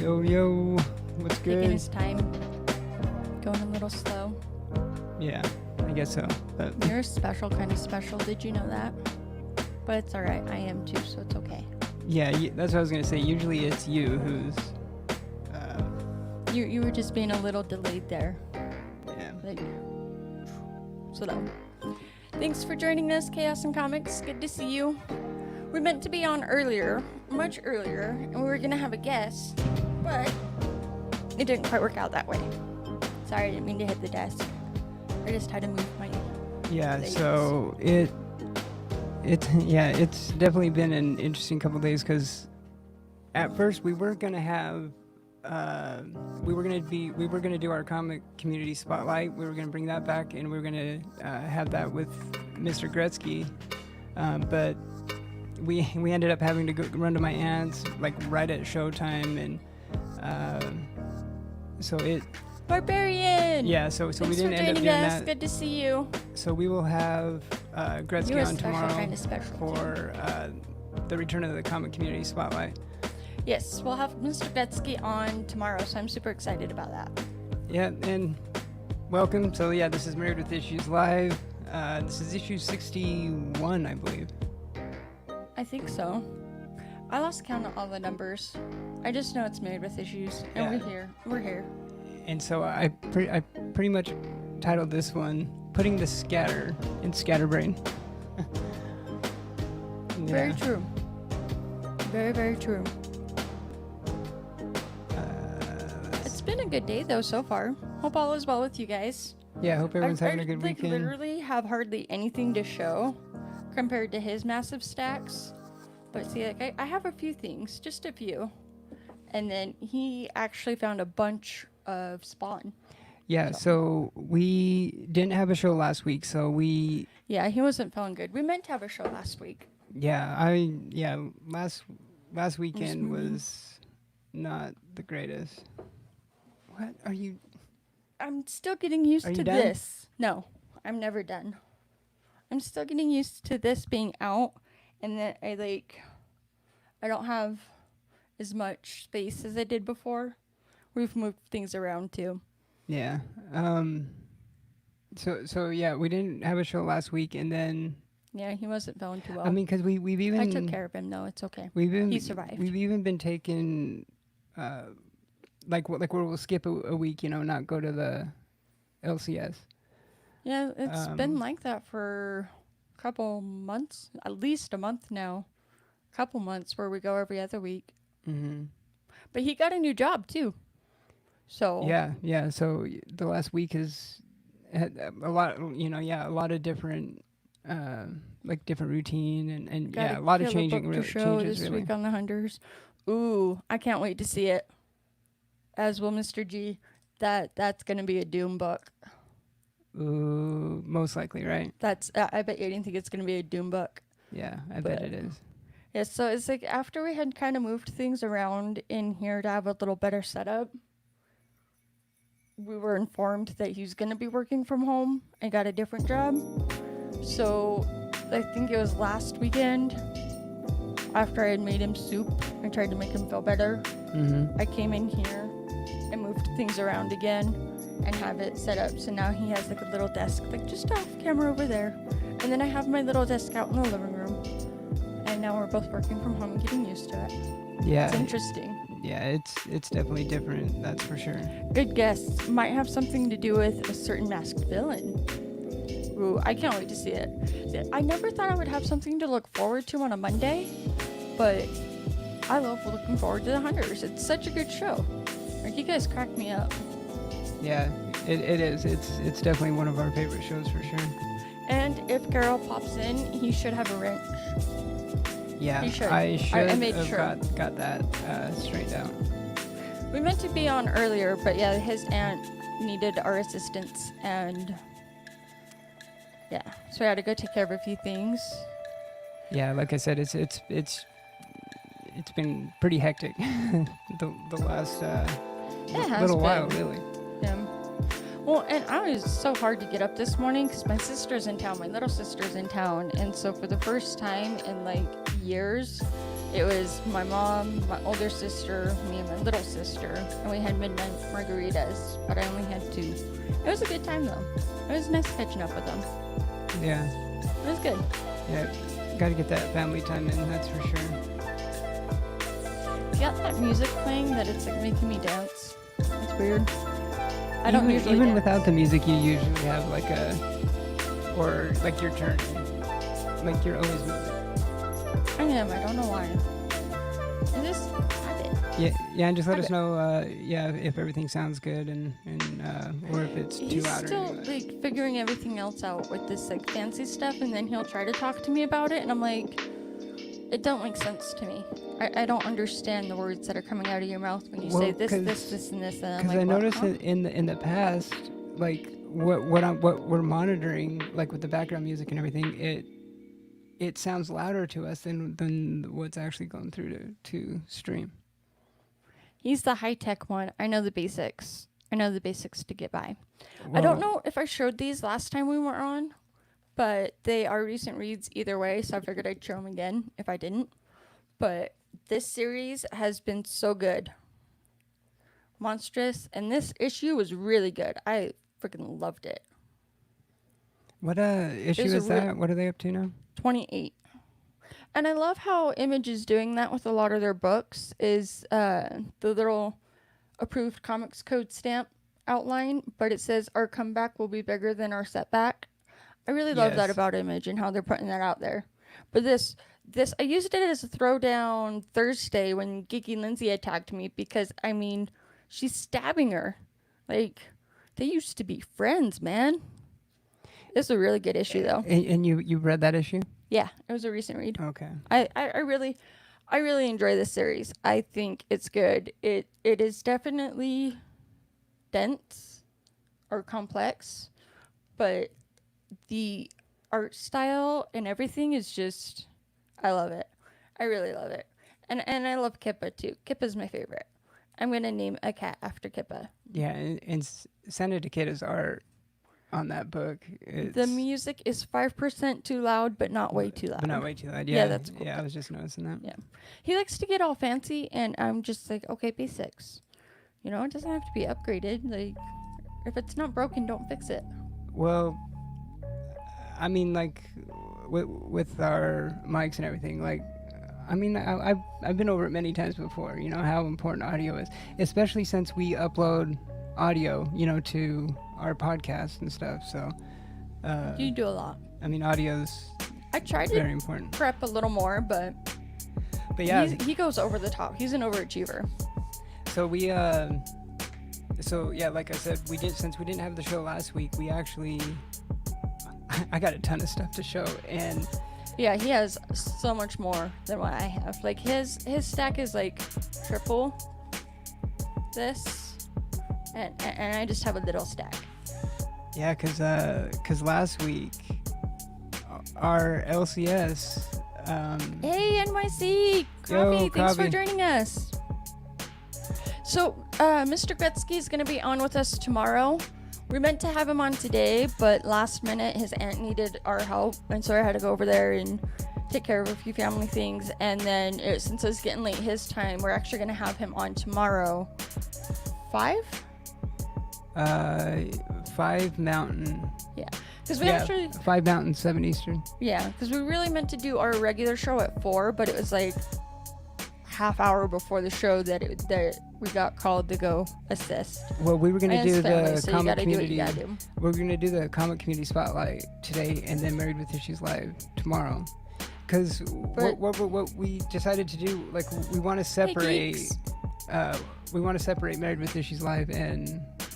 Yo, yo, what's good? Taking his time. Going a little slow. Yeah, I guess so. You're special, kind of special. Did you know that? But it's alright. I am too, so it's okay. Yeah, that's what I was going to say. Usually it's you who's... You were just being a little delayed there. Yeah. Like, slow. Thanks for joining us, Chaos and Comics. Good to see you. We meant to be on earlier, much earlier, and we were going to have a guest, but it didn't quite work out that way. Sorry, I didn't mean to hit the desk. I just had to move my legs. So it's definitely been an interesting couple days because at first we were going to have we were going to do our comic community spotlight. We were going to bring that back, and we were going to have that with Mr. Gretzky, but we ended up having to run to my aunt's like right at showtime, and so it Barbarian. Yeah, so we didn't end up doing that. Good to see you. So we will have Gretzky on tomorrow kind of special for the return of the comic community spotlight. Yes, we'll have Mr. Gretzky on tomorrow, so I'm super excited about that. Yeah, and welcome. So yeah, this is Married with Issues Live. This is issue 61, I believe. I think so. I lost count of all the numbers. I just know it's Married with Issues, and Yeah. We're here. And so I pretty much titled this one "Putting the Scatter in Scatterbrain." Yeah. Very true. Very, very true. It's been a good day though so far. Hope all is well with you guys. Yeah, I hope everyone's having a good weekend. I literally have hardly anything to show compared to his massive stacks. But see, like I have a few things, just a few. And then he actually found a bunch of Spawn. Yeah, so we didn't have a show last week, so we... Yeah, he wasn't feeling good. We meant to have a show last week. Last weekend was not the greatest. What are you... I'm still getting used to done? this. No, I'm never done. I'm still getting used to this being out, and then I don't have as much space as I did before. We've moved things around too. Yeah. So yeah, we didn't have a show last week, and then... Yeah, he wasn't feeling too well. I mean, because we've even... I took care of him, though. It's okay. He survived. We've even been taking... like where we'll skip a week, not go to the LCS. Yeah, it's been like that for a couple months, at least a month now. A couple months where we go every other week. Mm-hmm. But he got a new job too. So yeah. So the last week has had a lot, a lot of different, different routine and a lot of changing. Changes this week on the Hunters. Ooh, I can't wait to see it. As will Mr. G. That's gonna be a Doom book. Ooh, most likely, right? I bet you didn't think it's gonna be a Doom book. Yeah, I bet it is. Yeah, so it's like after we had kind of moved things around in here to have a little better setup, we were informed that he was gonna be working from home and got a different job. So I think it was last weekend after I had made him soup and tried to make him feel better. Mm-hmm. I came in here and moved things around again and have it set up. So now he has like a little desk, like just off camera over there. And then I have my little desk out in the living room. And now we're both working from home and getting used to it. Yeah. It's interesting. Yeah, it's definitely different, that's for sure. Good guess. Might have something to do with a certain masked villain. Ooh, I can't wait to see it. I never thought I would have something to look forward to on a Monday, but I love looking forward to the Hunters. It's such a good show. Like, you guys crack me up. Yeah, it is. It's definitely one of our favorite shows for sure. And if Carol pops in, he should have a wrench. Yeah, he should. I should I made have sure. got that straightened out. We meant to be on earlier, but yeah, his aunt needed our assistance, and yeah, so I had to go take care of a few things. Yeah, like I said, it's been pretty hectic the last little while, really. Yeah. Well, and I was so hard to get up this morning because my sister's in town, my little sister's in town, and so for the first time in like years, it was my mom, my older sister, me, and my little sister, and we had midnight margaritas, but I only had 2. It was a good time though. It was nice catching up with them. Yeah. It was good. Yeah. Got to get that family time in, that's for sure. You got that music playing that it's like making me dance. It's weird. I don't usually even dance. without the music, you usually have like or like your turn. Like you're always moving. I am. I don't know why. I just have it. Yeah, and just let us know, if everything sounds good and or if it's too He's loud. still like figuring everything else out with this like fancy stuff, and then he'll try to talk to me about it, and I'm like, it don't make sense to me. I don't understand the words that are coming out of your mouth when you say this, and this, and this, and I'm Because like, I noticed huh? in the past, like what we're monitoring, like with the background music and everything, it sounds louder to us than what's actually going through to stream. He's the high-tech one. I know the basics. I know the basics to get by. I don't know if I showed these last time we were on, but they are recent reads either way, so I figured I'd show them again if I didn't. But this series has been so good. Monstrous. And this issue was really good. I freaking loved it. What issue is that? What are they up to now? 28. And I love how Image is doing that with a lot of their books, is the little approved comics code stamp outline, but it says our comeback will be bigger than our setback. I really love that about Image and how they're putting that out there. But this I used it as a throwdown Thursday when Geeky Lindsay attacked me because, I mean, she's stabbing her. Like, they used to be friends, man. It's a really good issue, though. And you read that issue? Yeah, it was a recent read. Okay. I really enjoy this series. I think it's good. It is definitely dense or complex, but the art style and everything is just, I love it. I really love it. And I love Kippa too. Kippa's my favorite. I'm going to name a cat after Kippa. Yeah, and Santa Takeda's art on that book. The music is 5% too loud, but not way too loud. But not way too loud. Yeah, that's cool. Yeah, I was just noticing that. Yeah. He likes to get all fancy, and I'm just like, okay, basics. You know, it doesn't have to be upgraded. Like, if it's not broken, don't fix it. Well, I mean, like, with our mics and everything, like, I mean, I've been over it many times before, you know, how important audio is, especially since we upload audio, you know, to our podcast and stuff, so. You do a lot. I mean, audio's I tried very to important. prep a little more, but yeah. he goes over the top. He's an overachiever. So like I said, since we didn't have the show last week, we actually, I got a ton of stuff to show, and yeah, he has so much more than what I have. Like his stack is like triple this, and I just have a little stack. Yeah, cause last week our LCS. Hey NYC, Coffee, thanks for joining us. So Mr. Gretzky is going to be on with us tomorrow. We meant to have him on today, but last minute his aunt needed our help, and so I had to go over there and take care of a few family things. And then since it's getting late his time, we're actually going to have him on tomorrow. 5 Mountain. Yeah, because we actually 5 Mountain, 7 Eastern. Yeah, because we really meant to do our regular show at 4, but it was like half hour before the show that we got called to go assist. Well, we were gonna do the so comic community. do. We're gonna do the comic community spotlight today, and then Married with Issues Live tomorrow. Because what we decided to do, like, we want to separate. We want to separate Married with Issues Live and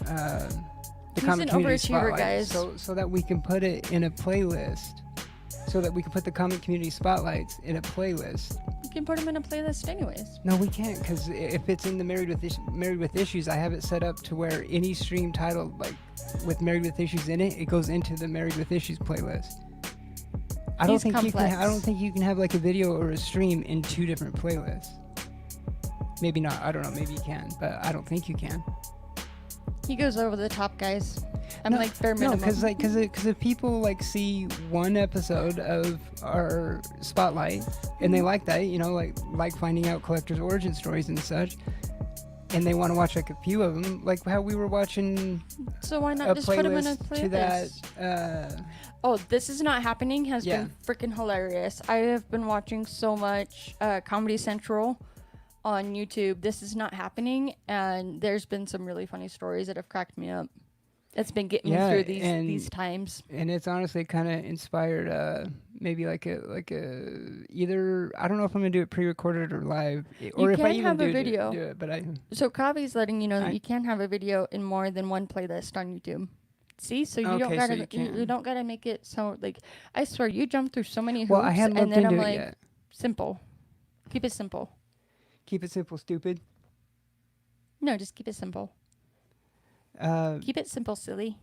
the comic community spotlight, guys. so that we can put it in a playlist. So that we can put the comic community spotlights in a playlist. You can put them in a playlist anyways. No, we can't, because if it's in the Married with Issues, I have it set up to where any stream title, like, with Married with Issues in it, it goes into the Married with Issues playlist. I don't think you can have like a video or a stream in 2 different playlists. Maybe not. I don't know. Maybe you can, but I don't think you can. He goes over the top, guys. I'm like bare minimum. because if people like see one episode of our spotlight and they like that, you know, like finding out collectors' origin stories and such, and they want to watch like a few of them, like how we were watching. So why not a just put them in a playlist to that. playlist? Oh, This Is Not Happening has been freaking hilarious. I have been watching so much Comedy Central on YouTube. This Is Not Happening, and there's been some really funny stories that have cracked me up. It's been getting me through these times. And it's honestly kind of inspired maybe like a either, I don't know if I'm gonna do it pre-recorded or live, or You if I can even have a do video. it, but I. So Kavi's letting you know that you can have a video in more than one playlist on YouTube. See, so you don't gotta you don't gotta make it so like. I swear, you jump through so many hoops, Well, I hadn't and looked then into I'm it like, yet. simple. Keep it simple. Keep it simple, stupid. No, just keep it simple. Keep it simple, silly.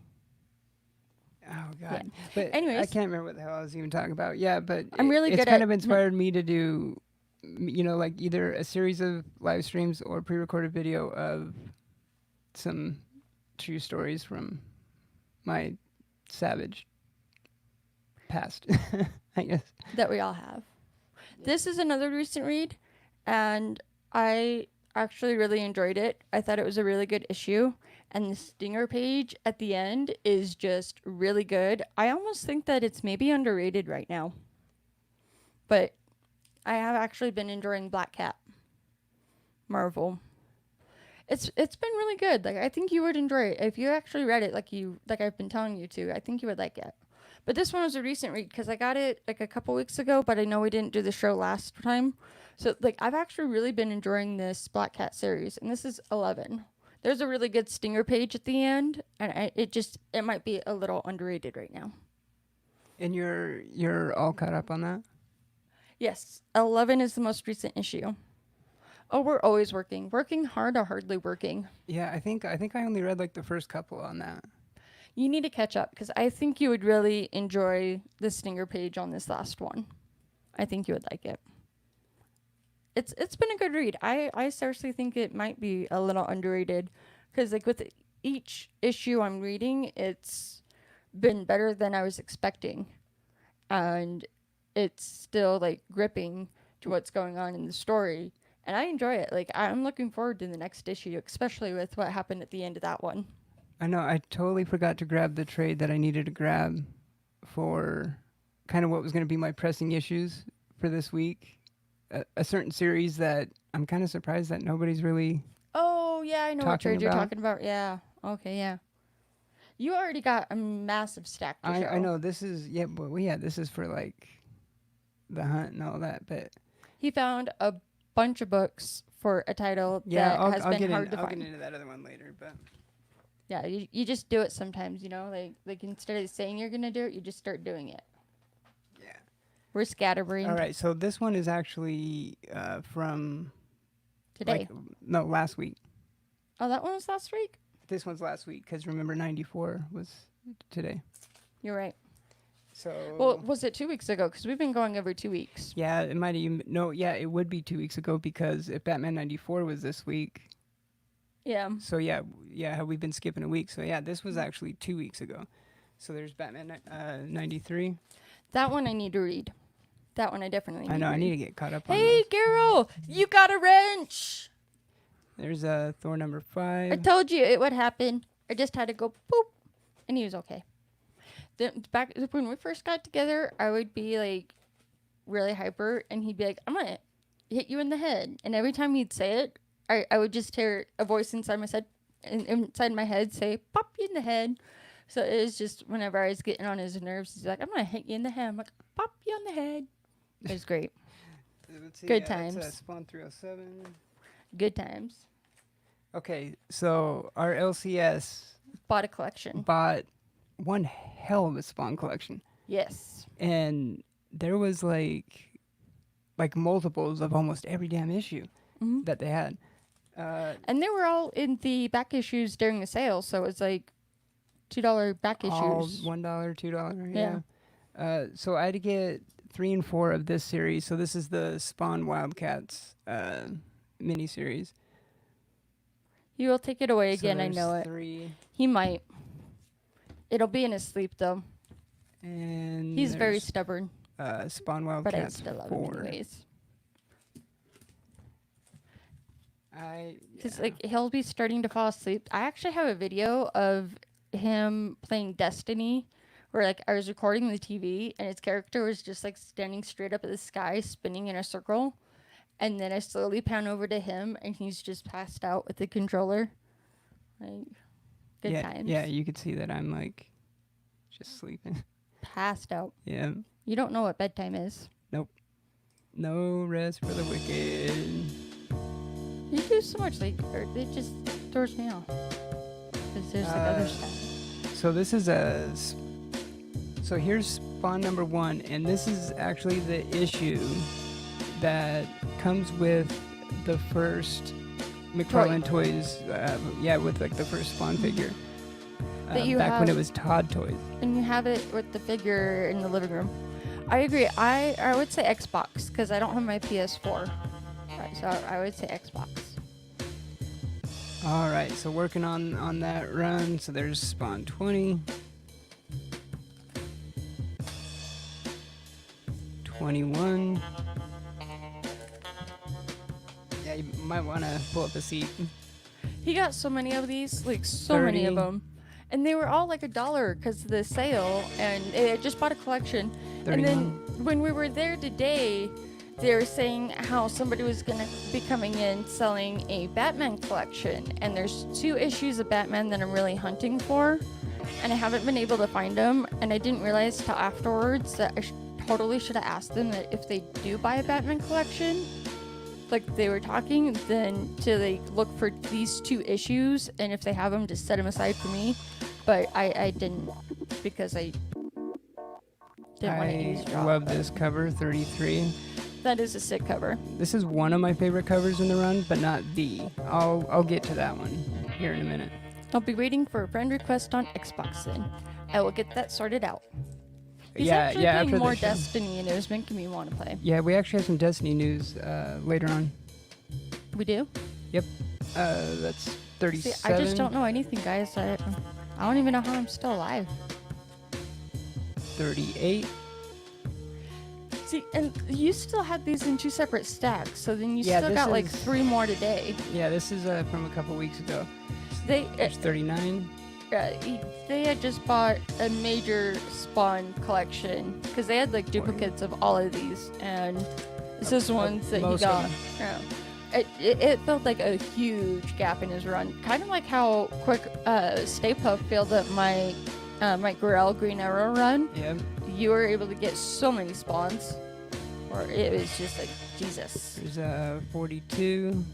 Oh God! Yeah. But Anyways, I can't remember what the hell I was even talking about. Yeah, but I'm really it's good kind at of inspired me to do, you know, like either a series of live streams or pre-recorded video of some true stories from my savage past, I guess. that we all have. This is another recent read, and I actually really enjoyed it. I thought it was a really good issue, and the stinger page at the end is just really good. I almost think that it's maybe underrated right now, but I have actually been enjoying Black Cat Marvel. It's been really good. Like, I think you would enjoy it if you actually read it like I've been telling you to. I think you would like it. But this one was a recent read because I got it like a couple weeks ago, but I know we didn't do the show last time. So like I've actually really been enjoying this Black Cat series, and this is 11. There's a really good stinger page at the end, and it might be a little underrated right now. And you're all caught up on that? Yes, 11 is the most recent issue. Oh, we're always working hard or hardly working. Yeah, I think I only read like the first couple on that. You need to catch up because I think you would really enjoy the stinger page on this last one. I think you would like it. It's been a good read. I seriously think it might be a little underrated because like with each issue I'm reading, it's been better than I was expecting, and it's still like gripping to what's going on in the story, and I enjoy it. Like I'm looking forward to the next issue, especially with what happened at the end of that one. I know, I totally forgot to grab the trade that I needed to grab for kind of what was going to be my pressing issues for this week. A certain series that I'm kind of surprised that nobody's really. Oh, yeah, I know what trade you're about. talking about. Yeah. Okay, yeah. You already got a massive stack to show. I know, this is, this is for like the hunt and all that, but. He found a bunch of books for a title that has been hard to find. I'll get into that other one later, but. Yeah, you just do it sometimes, you know? Like instead of saying you're going to do it, you just start doing it. Yeah. We're scatterbrained. All right, so this one is actually from... Today. Last week. Oh, that one was last week? This one's last week, because remember 94 was today. You're right. So... Well, was it 2 weeks ago? Because we've been going every 2 weeks. Yeah, it might even... No, yeah, it would be 2 weeks ago, because if Batman 94 was this week... Yeah. So yeah, we've been skipping a week. So yeah, this was actually 2 weeks ago. So there's Batman 93. That one I need to read. That one I definitely need I know, to read. I need to get caught up on Hey, Carol, you got a wrench. There's Thor number 5. I told you it would happen. I just had to go boop, and he was okay. Then back when we first got together, I would be like really hyper, and he'd be like, "I'm gonna hit you in the head," and every time he'd say it, I would just hear a voice inside my head say, "Pop you in the head." So it was just whenever I was getting on his nerves, he's like, "I'm gonna hit you in the head." I'm like, "Pop you on the head." It was great. Let's see, Good times. That's, Spawn 307. Good times. Okay, so our LCS Bought a collection. bought one hell of a Spawn collection, Yes. and there was like multiples of almost every damn issue that they had. And they were all in the back issues during the sale, so it was like $2 back All issues. $1, $2, yeah. So I had to get 3 and 4 of this series. So this is the Spawn Wildcats miniseries. He will take it away So again, I there's know it. 3. He might. It'll be in his sleep though. And He's very there's, stubborn, Spawn but I Wildcats still love him 4. anyways. Because Yeah. like he'll be starting to fall asleep. I actually have a video of him playing Destiny, where like I was recording the TV and his character was just like standing straight up at the sky, spinning in a circle, and then I slowly pan over to him and he's just passed out with the controller. Like good yeah, times. Yeah, you could see that I'm like just sleeping. Passed out. Yeah. You don't know what bedtime is. No rest for the wicked. You do so much like, or it just throws me off. Because there's like other stuff. So this is so here's spawn number 1, and this is actually the issue that comes with the first McFarlane Toys, with like the first Spawn figure. That you back when have- it was Todd Toys. And you have it with the figure in the living room. I agree. I would say Xbox because I don't have my PS4. Right, so I would say Xbox. All right, so working on that run. So there's Spawn 20. 21. Yeah, you might want to pull up a seat. He got so many of these, like so many of 30. them. And they were all like $1 because of the sale. And I just bought a collection. 31. And then when we were there today, they were saying how somebody was going to be coming in selling a Batman collection. And there's 2 issues of Batman that I'm really hunting for. And I haven't been able to find them. And I didn't realize till afterwards that I totally should have asked them that if they do buy a Batman collection, like they were talking, then to like look for these 2 issues. And if they have them, just set them aside for me. But I didn't because I didn't want to use I drop. love this cover, 33. That is a sick cover. This is one of my favorite covers in the run, but not the. I'll get to that one here in a minute. I'll be waiting for a friend request on Xbox then. I will get that sorted out. He's Yeah, actually yeah, playing after more the show. Destiny and it was making me want to play. Yeah, we actually have some Destiny news later on. We do? Yep. That's 37. See, I just don't know anything, guys. I don't even know how I'm still alive. 38. See, and you still had these in 2 separate stacks, so then you Yeah, still this got like is- 3 more today. Yeah, this is from a couple weeks ago. There's 39. They had just bought a major Spawn collection because they had like duplicates of all of these, and this is ones that he most of got. them. Yeah. It felt like a huge gap in his run, kind of like how quick Stay Puft filled up my Mike Gorell Green Arrow run. Yep. You were able to get so many spawns, or it was just like Jesus. There's 42.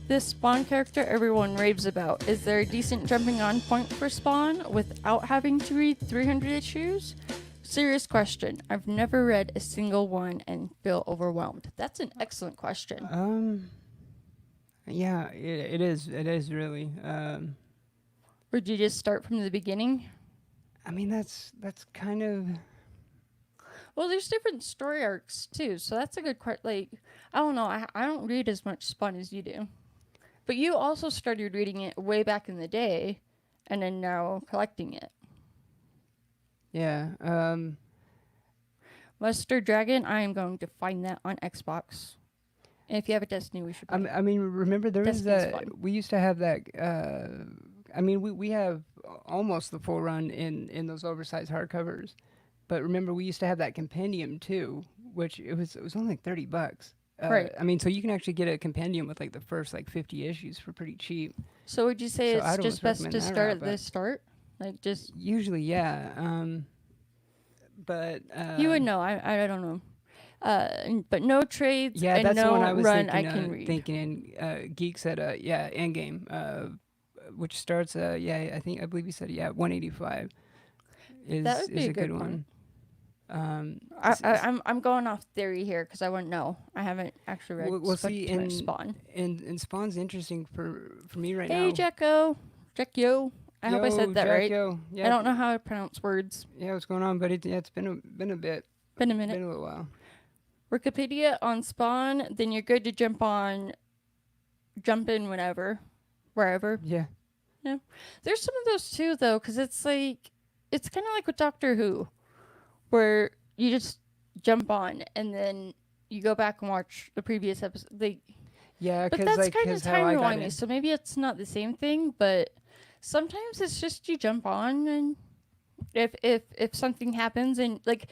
This Spawn character everyone raves about. Is there a decent jumping on point for Spawn without having to read 300 issues? Serious question. I've never read a single one and feel overwhelmed. That's an excellent question. Yeah, it is. It is really. Would you just start from the beginning? I mean, that's kind of. Well, there's different story arcs too, so that's a good question. Like, I don't know. I don't read as much Spawn as you do. But you also started reading it way back in the day, and then now collecting it. Yeah. Mustard Dragon, I am going to find that on Xbox. And if you have a Destiny, we should play. I mean, remember there was Destiny's that. fun. We used to have that. I mean, we have almost the full run in those oversized hardcovers, but remember we used to have that compendium too, which it was only like $30. Right. I mean, so you can actually get a compendium with like the first like 50 issues for pretty cheap. So would you say So I'd it's just almost best recommend to that start route, at the but- start? Like just Usually, yeah. But you would know. I don't know. But no trades yeah, and that's no the one I was run thinking. I can read. Thinking Geek said, yeah, Endgame, which starts, I believe he said, 185 is That would be is a good one. I'm going off theory here because I wouldn't know. I haven't actually read We'll see too much Spawn. and Spawn's interesting for me right Hey, now. Jacko. I hope I said that right. Yo. Yeah, I don't know how to pronounce words. Yeah, what's going on, buddy? Yeah, it's been a bit. Been a minute. Been a little while. Wikipedia on Spawn, then you're good to jump in whenever, wherever. Yeah. There's some of those too, though, because it's like it's kind of like with Doctor Who, where you just jump on and then you go back and watch the previous episode. Yeah, But because that's kind of how I got time-rewinding, it. so maybe it's not the same thing, but sometimes it's just you jump on, and if something happens, and like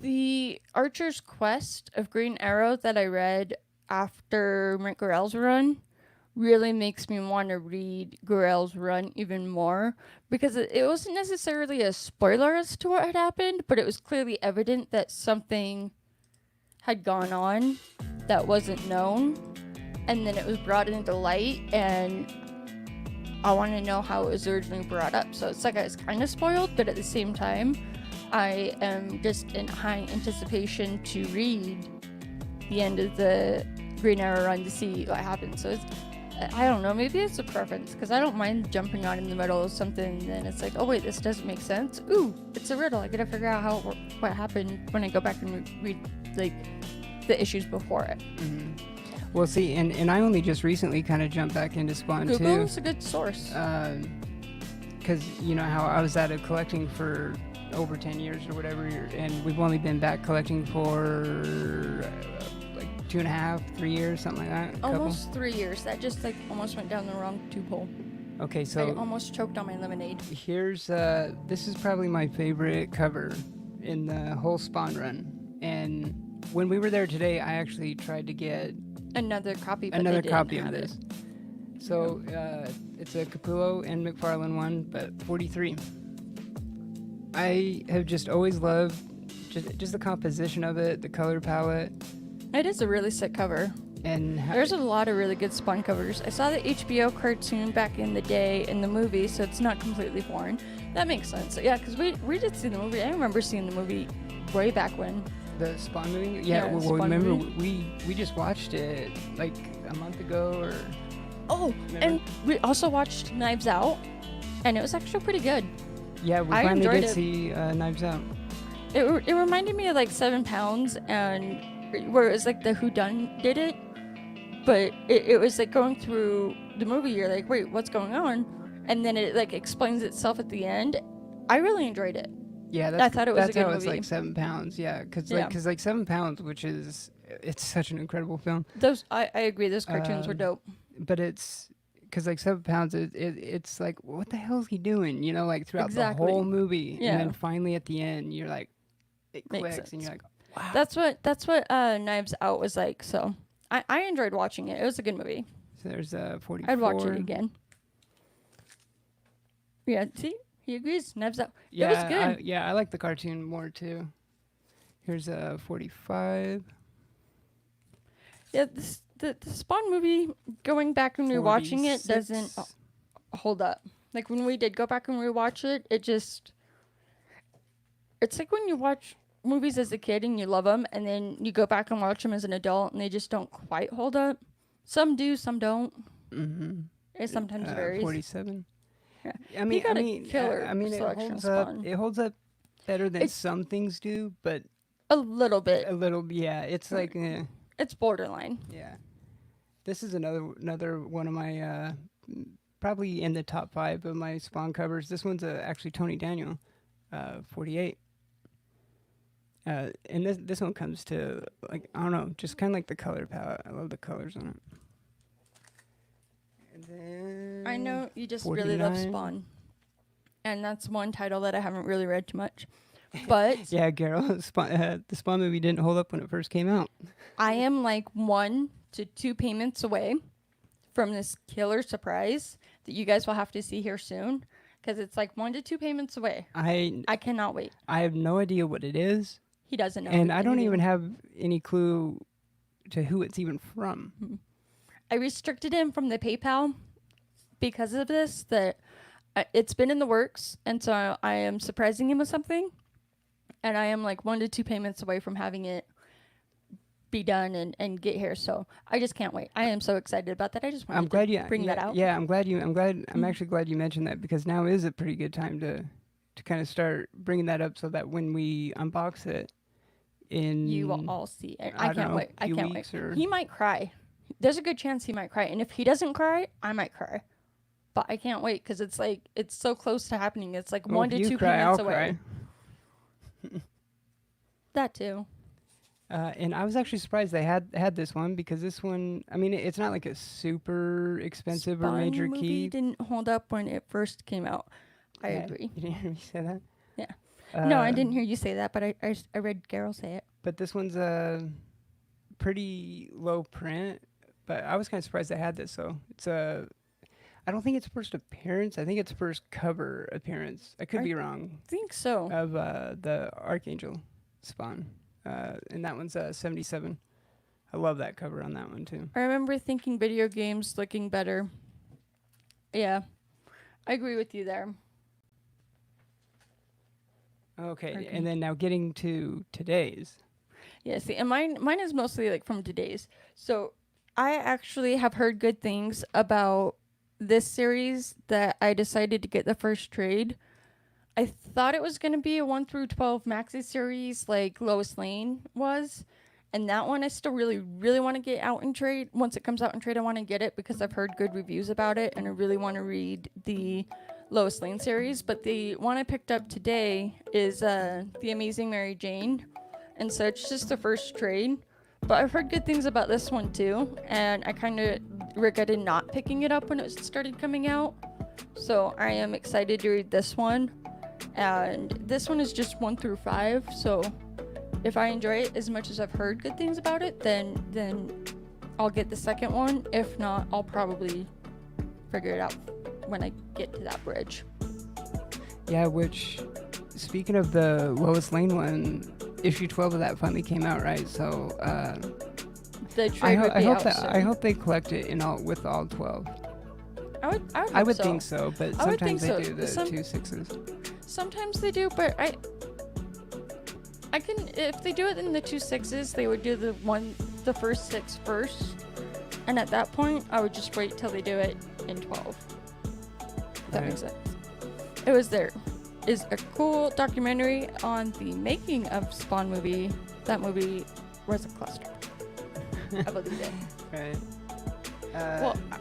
the Archer's Quest of Green Arrow that I read after Mick Gorell's run really makes me want to read Gorell's run even more, because it wasn't necessarily a spoiler as to what had happened, but it was clearly evident that something had gone on that wasn't known, and then it was brought into light, and I want to know how it was originally brought up. So it's like I was kind of spoiled, but at the same time, I am just in high anticipation to read the end of the Green Arrow run to see what happens. So I don't know, maybe it's a preference, because I don't mind jumping on in the middle of something, and then it's like, oh wait, this doesn't make sense. Ooh, it's a riddle. I gotta figure out what happened when I go back and read like the issues before it. Mm-hmm. Well, see, and I only just recently kind of jumped back into Spawn too. Google is a good source. Because you know how I was out of collecting for over 10 years or whatever, and we've only been back collecting for like 2.5, 3 years, something like that. Almost 3 years. That just like almost went down the wrong tube hole. Okay, I so almost choked on my lemonade. here's this is probably my favorite cover in the whole Spawn run. And when we were there today, I actually tried to get Another copy, but another they didn't copy of have this. It. So it's a Capullo and McFarlane one, but 43. I have just always loved just the composition of it, the color palette, It is a really sick cover. and There's a lot of really good Spawn covers. I saw the HBO cartoon back in the day in the movie, so it's not completely foreign. That makes sense. So, yeah, because we did see the movie. I remember seeing the movie way back when. the Spawn movie. Yeah, Yeah, well, Spawn remember movie. we just watched it like a month ago, or Oh, remember? and we also watched Knives Out, and it was actually pretty good. Yeah, we I finally enjoyed did it. see Knives Out. It reminded me of like 7 Pounds, and where it was like the whodunit did it, but it was like going through the movie. You're like, wait, what's going on? And then it like explains itself at the end. I really enjoyed it. Yeah, I thought it was a that's good how it's movie. like 7 pounds. Yeah, because Yeah. like 7 pounds, which is it's such an incredible film. Those I agree. Those cartoons were dope. But it's because like 7 pounds, it's like what the hell is he doing? You know, like throughout Exactly. the whole movie, Yeah. and then finally at the end, you're like, it Makes clicks, sense. and you're like, wow. That's what Knives Out was like. So I enjoyed watching it. It was a good movie. So there's 44. I'd watch it again. Yeah, see, he agrees. Knives Out. Yeah, It was good. I like the cartoon more too. Here's 45. Yeah, the Spawn movie, going back and rewatching it, 46. doesn't hold up. Like when we did go back and rewatch it, it's like when you watch movies as a kid and you love them, and then you go back and watch them as an adult, and they just don't quite hold up. Some do, some don't. Mm-hmm. It sometimes varies. 47. Yeah. I mean, got a killer it selection holds of up. Spawn. It holds up better than It's- some things do, but A little bit. a little. Yeah, it's like, It's borderline. yeah. This is another one of my probably in the top 5 of my Spawn covers. This one's actually Tony Daniel, 48. And this one comes to like, I don't know, just kind of like the color palette. I love the colors on it. And then I know you just really love 49. Spawn. And that's one title that I haven't really read too much. But Yeah, Carol, the Spawn movie didn't hold up when it first came out. I am like 1 to 2 payments away from this killer surprise that you guys will have to see here soon. Because it's like 1 to 2 payments away. I cannot wait. I have no idea what it is, He doesn't know. and I don't anything. even have any clue to who it's even from. I restricted him from the PayPal because of this. That it's been in the works, and so I am surprising him with something, and I am like 1 to 2 payments away from having it be done and get here. So I just can't wait. I am so excited about that. I just wanted I'm glad to you bring that out. Yeah, I'm actually glad you mentioned that, because now is a pretty good time to kind of start bringing that up, so that when we unbox it, You will all see it. I don't can't know, wait. I few can't weeks wait. or- He might cry. There's a good chance he might cry, and if he doesn't cry, I might cry. but I can't wait because it's like it's so close to happening. It's like Well, 1 if to you 2 cry, payments I'll away. cry. That too. And I was actually surprised they had this one because this one, I mean, it's not like a super expensive or major movie key. didn't hold up when it first came out. I Yeah, agree. You didn't hear me say that? Yeah. No, I didn't hear you say that, but I read Carol say it. But this one's a pretty low print. But I was kind of surprised they had this. So it's a. I don't think it's first appearance. I think it's first cover appearance. I could be wrong. Think so. Of the Archangel Spawn, and that one's 77. I love that cover on that one too. I remember thinking video games looking better. Yeah, I agree with you there. Okay, and then now getting to today's. Yeah, see, and mine is mostly like from today's. So I actually have heard good things about this series that I decided to get the first trade. I thought it was going to be a 1 through 12 maxi series like Lois Lane was. And that one I still really, really want to get out and trade. Once it comes out and trade, I want to get it because I've heard good reviews about it. And I really want to read the Lois Lane series. But the one I picked up today is The Amazing Mary Jane. And so it's just the first trade. But I've heard good things about this one too. And I kind of regretted not picking it up when it started coming out. So I am excited to read this one. And this one is just 1 through 5. So if I enjoy it as much as I've heard good things about it, then I'll get the second one. If not, I'll probably figure it out when I get to that bridge. Yeah, which, speaking of the Lois Lane one, issue 12 of that finally came out, right? So The trade would be I hope out that soon. I hope they collect it in all with all 12. I would think so, but I would think sometimes they so. do the 2 6s. Sometimes they do, but I can, if they do it in the 2 6s, they would do the first 6 first, and at that point I would just wait till they do it in 12. If that makes sense. It was there is a cool documentary on the making of Spawn movie. That movie was a cluster. I believe it. Right.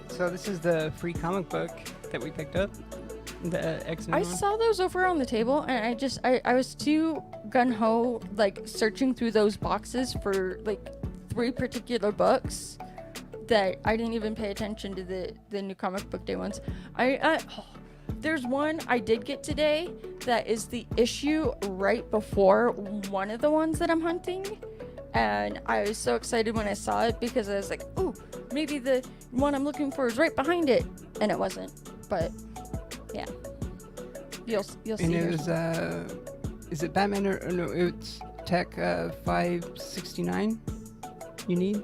So this is the free comic book that we picked up. The X-Men I one. saw those over on the table, and I was too gun-ho, like, searching through those boxes for, like, 3 particular books that I didn't even pay attention to the new comic book day ones. There's one I did get today that is the issue right before one of the ones that I'm hunting, and I was so excited when I saw it because I was like, oh, maybe the one I'm looking for is right behind it, and it wasn't, but... yeah, you'll see. And it was is it Batman or no? It's Tech 569. You need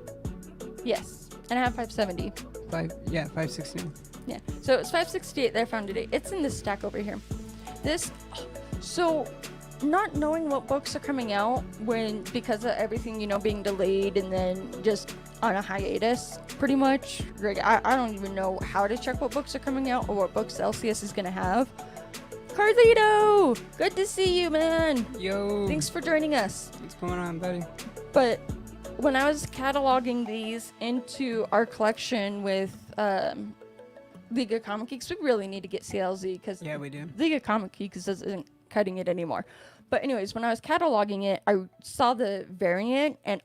Yes, and I have 570. 569. Yeah, so it's 568 that I found today. It's in this stack over here. So not knowing what books are coming out because of everything being delayed and then just on a hiatus, pretty much. Like, I don't even know how to check what books are coming out or what books LCS is gonna have. Carlito, good to see you, man. Yo. Thanks for joining us. What's going on, buddy? But when I was cataloging these into our collection with League of Comic Geeks, we really need to get CLZ because Yeah, we do. League of Comic Geeks isn't cutting it anymore. But anyways, when I was cataloging it, I saw the variant, and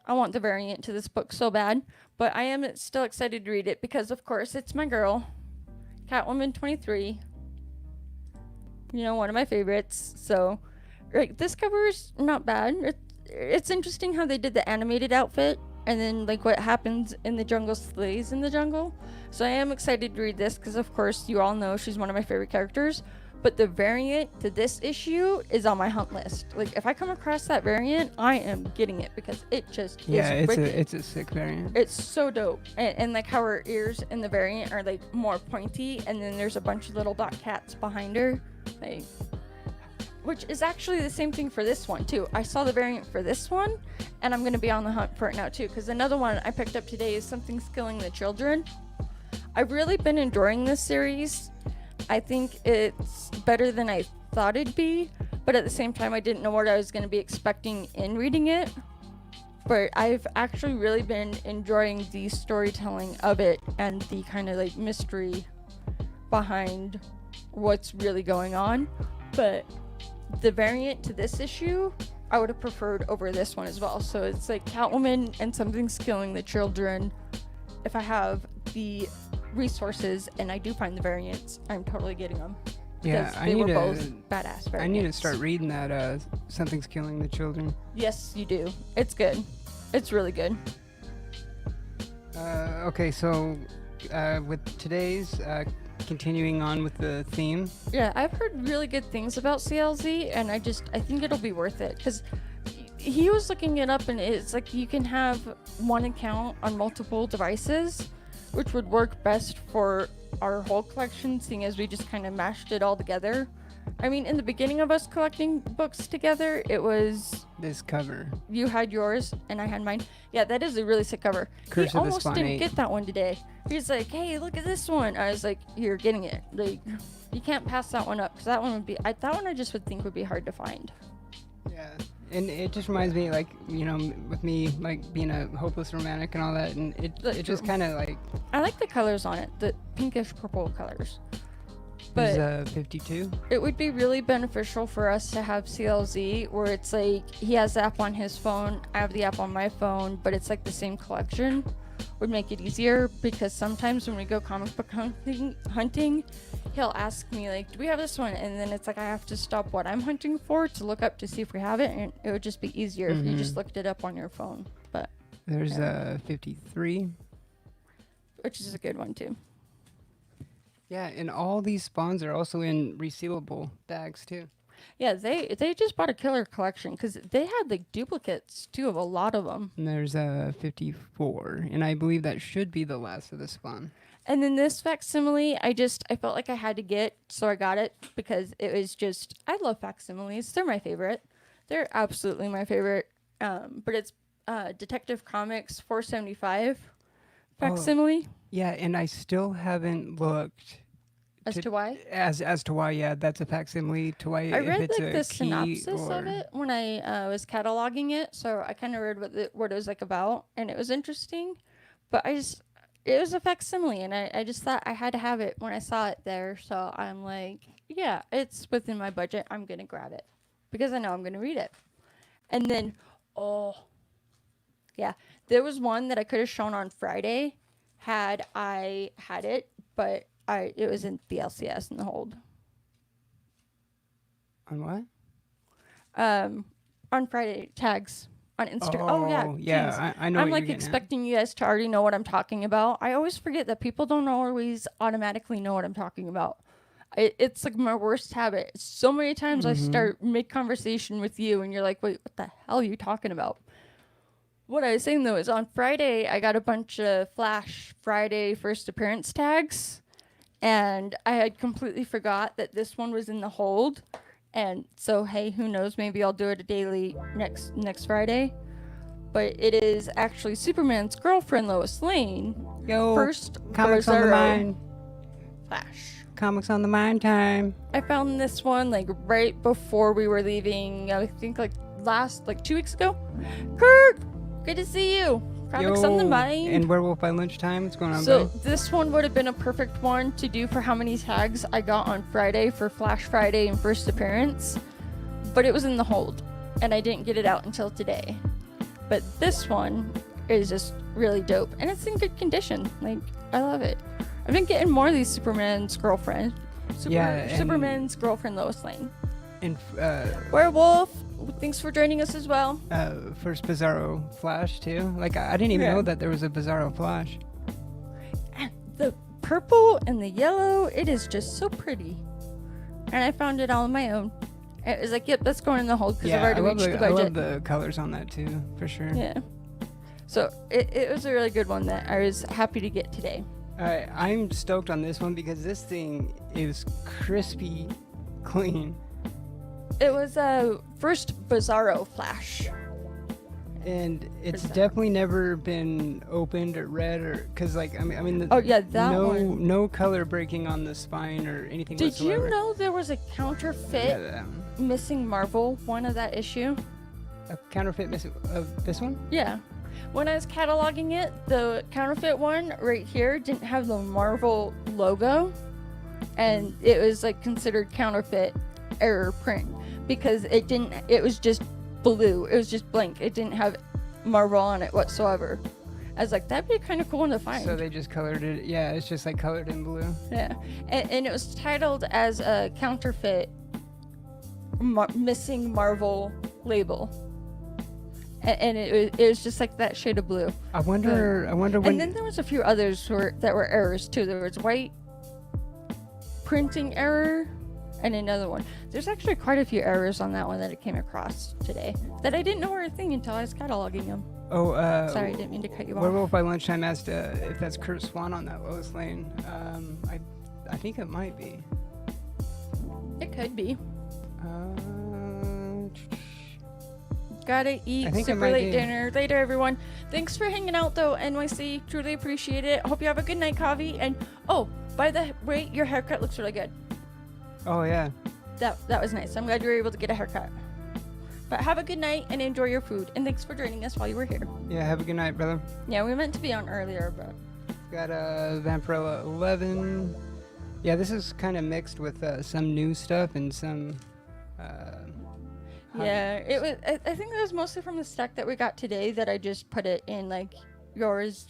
I want the variant to this book so bad. But I am still excited to read it because, of course, it's my girl, Catwoman 23. One of my favorites. So, like, this cover is not bad. It's interesting how they did the animated outfit, and then, like, what happens in the jungle stays in the jungle. So I am excited to read this because, of course, you all know she's one of my favorite characters. But the variant to this issue is on my hunt list. Like, if I come across that variant, I am getting it because it just is wicked. it's a sick variant. It's so dope. And like how her ears in the variant are like more pointy, and then there's a bunch of little black cats behind her. Like, which is actually the same thing for this one too. I saw the variant for this one, and I'm gonna be on the hunt for it now too. Because another one I picked up today is Something's Killing the Children. I've really been enjoying this series. I think it's better than I thought it'd be, but at the same time I didn't know what I was going to be expecting in reading it. But I've actually really been enjoying the storytelling of it and the kind of like mystery behind what's really going on, but the variant to this issue I would have preferred over this one as well. So it's like Catwoman and Something's Killing the Children. If I have the resources and I do find the variants, I'm totally getting them. Yeah, Because they were both badass variants. I need to start reading that Something's Killing the Children. Yes, you do. It's good. It's really good. Okay, so with today's continuing on with the theme. Yeah, I've heard really good things about CLZ, and I think it'll be worth it, because he was looking it up, and it's like you can have one account on multiple devices, which would work best for our whole collection, seeing as we just kind of mashed it all together. I mean, in the beginning of us collecting books together, it was This cover. you had yours and I had mine. Yeah, that is a really sick cover. Curse He of the almost Spawn didn't 8. get that one today. He's like, hey, look at this one. I was like, you're getting it. Like, you can't pass that one up, because that one would be, that one I just would think would be hard to find. Yeah, and it just reminds me, like, you know, with me, like, being a hopeless romantic and all that, and it just kind of, like... I like the colors on it, the pinkish purple colors. But Is 52? it would be really beneficial for us to have CLZ, where it's like, he has the app on his phone, I have the app on my phone, but it's like the same collection. Would make it easier, because sometimes when we go comic book hunting, he'll ask me, like, do we have this one? And then it's like I have to stop what I'm hunting for to look up to see if we have it, and it would just be easier if you just looked it up on your phone. But There's 53. which is a good one too. Yeah, and all these spawns are also in resealable bags, too. Yeah, they just bought a killer collection, because they had like duplicates too of a lot of them. And there's 54, and I believe that should be the last of the spawn. And then this facsimile, I felt like I had to get, so I got it, because it was just, I love facsimiles. They're my favorite. They're absolutely my favorite. But it's Detective Comics 475 facsimile. Yeah, and I still haven't looked As to why? as to why. Yeah, that's a facsimile. To why I if read it's like a the key synopsis or... of it when I was cataloging it, so I kind of read what it was like about, and it was interesting. But it was a facsimile, and I just thought I had to have it when I saw it there. So I'm like, yeah, it's within my budget. I'm gonna grab it because I know I'm gonna read it. And then, yeah, there was one that I could have shown on Friday had I had it, but it was in the LCS in the hold. On what? On Friday tags on Instagram. Oh yeah, yeah. I know. I'm what like you're getting expecting you guys to already know what I'm talking about. I always forget that people don't always automatically know what I'm talking about. It's like my worst habit. So many times I start mid-conversation with you and you're like, wait, what the hell are you talking about? What I was saying though is on Friday, I got a bunch of Flash Friday first appearance tags, and I had completely forgot that this one was in the hold. And so, hey, who knows? Maybe I'll do it a daily next Friday. But it is actually Superman's girlfriend, Lois Lane. Yo, First comics on the mind. Flash. Comics on the mind time. I found this one like right before we were leaving. I think like 2 weeks ago. Kurt, good to see you. Comics on the mind. And Werewolf by Lunchtime. What's going on, So buddy? this one would have been a perfect one to do for how many tags I got on Friday for Flash Friday and first appearance. But it was in the hold, and I didn't get it out until today. But this one is just really dope, and it's in good condition. Like, I love it. I've been getting more of these Superman's girlfriend. Superman's girlfriend Lois Lane. And Werewolf, thanks for joining us as well. first Bizarro Flash too. Like I didn't even know that there was a Bizarro Flash. The purple and the yellow, it is just so pretty. And I found it all on my own. It was like, yep, that's going in the hold because I've already reached the budget. I love the colors on that too, for sure. Yeah. So it was a really good one that I was happy to get today. I'm stoked on this one because this thing is crispy clean. It was a first Bizarro Flash. And it's definitely never been opened or read or because like that one. No color breaking on the spine or anything. Did whatsoever. you know there was a counterfeit missing Marvel one of that issue? A counterfeit missing of this one? Yeah. When I was cataloging it, the counterfeit one right here didn't have the Marvel logo. and it was like considered counterfeit error print because it was just blue. It was just blank. It didn't have Marvel on it whatsoever. I was like, that'd be kind of cool to find. So they just colored it. Yeah, it's just like colored in blue. Yeah, and it was titled as a counterfeit missing Marvel label. And it was just like that shade of blue. I wonder when. And then there was a few others that were errors too. There was white printing error and another one. There's actually quite a few errors on that one that I came across today that I didn't know were a thing until I was cataloging them. Oh, sorry, I didn't mean to cut you off. Werewolf by Lunchtime asked if that's Kurt Swan on that Lois Lane. I think it might be. It could be. Uh, Gotta eat super late dinner. Later, everyone. Thanks for hanging out, though, NYC. Truly appreciate it. Hope you have a good night, Kavi. And, oh, by the way, your haircut looks really good. Oh, yeah. That was nice. I'm glad you were able to get a haircut. But have a good night and enjoy your food. And thanks for joining us while you were here. Yeah, have a good night, brother. Yeah, we meant to be on earlier, but... Got Vampirella 11. Yeah, this is kind of mixed with some new stuff and some... yeah, it was. I think it was mostly from the stack that we got today that I just put it in, like, yours,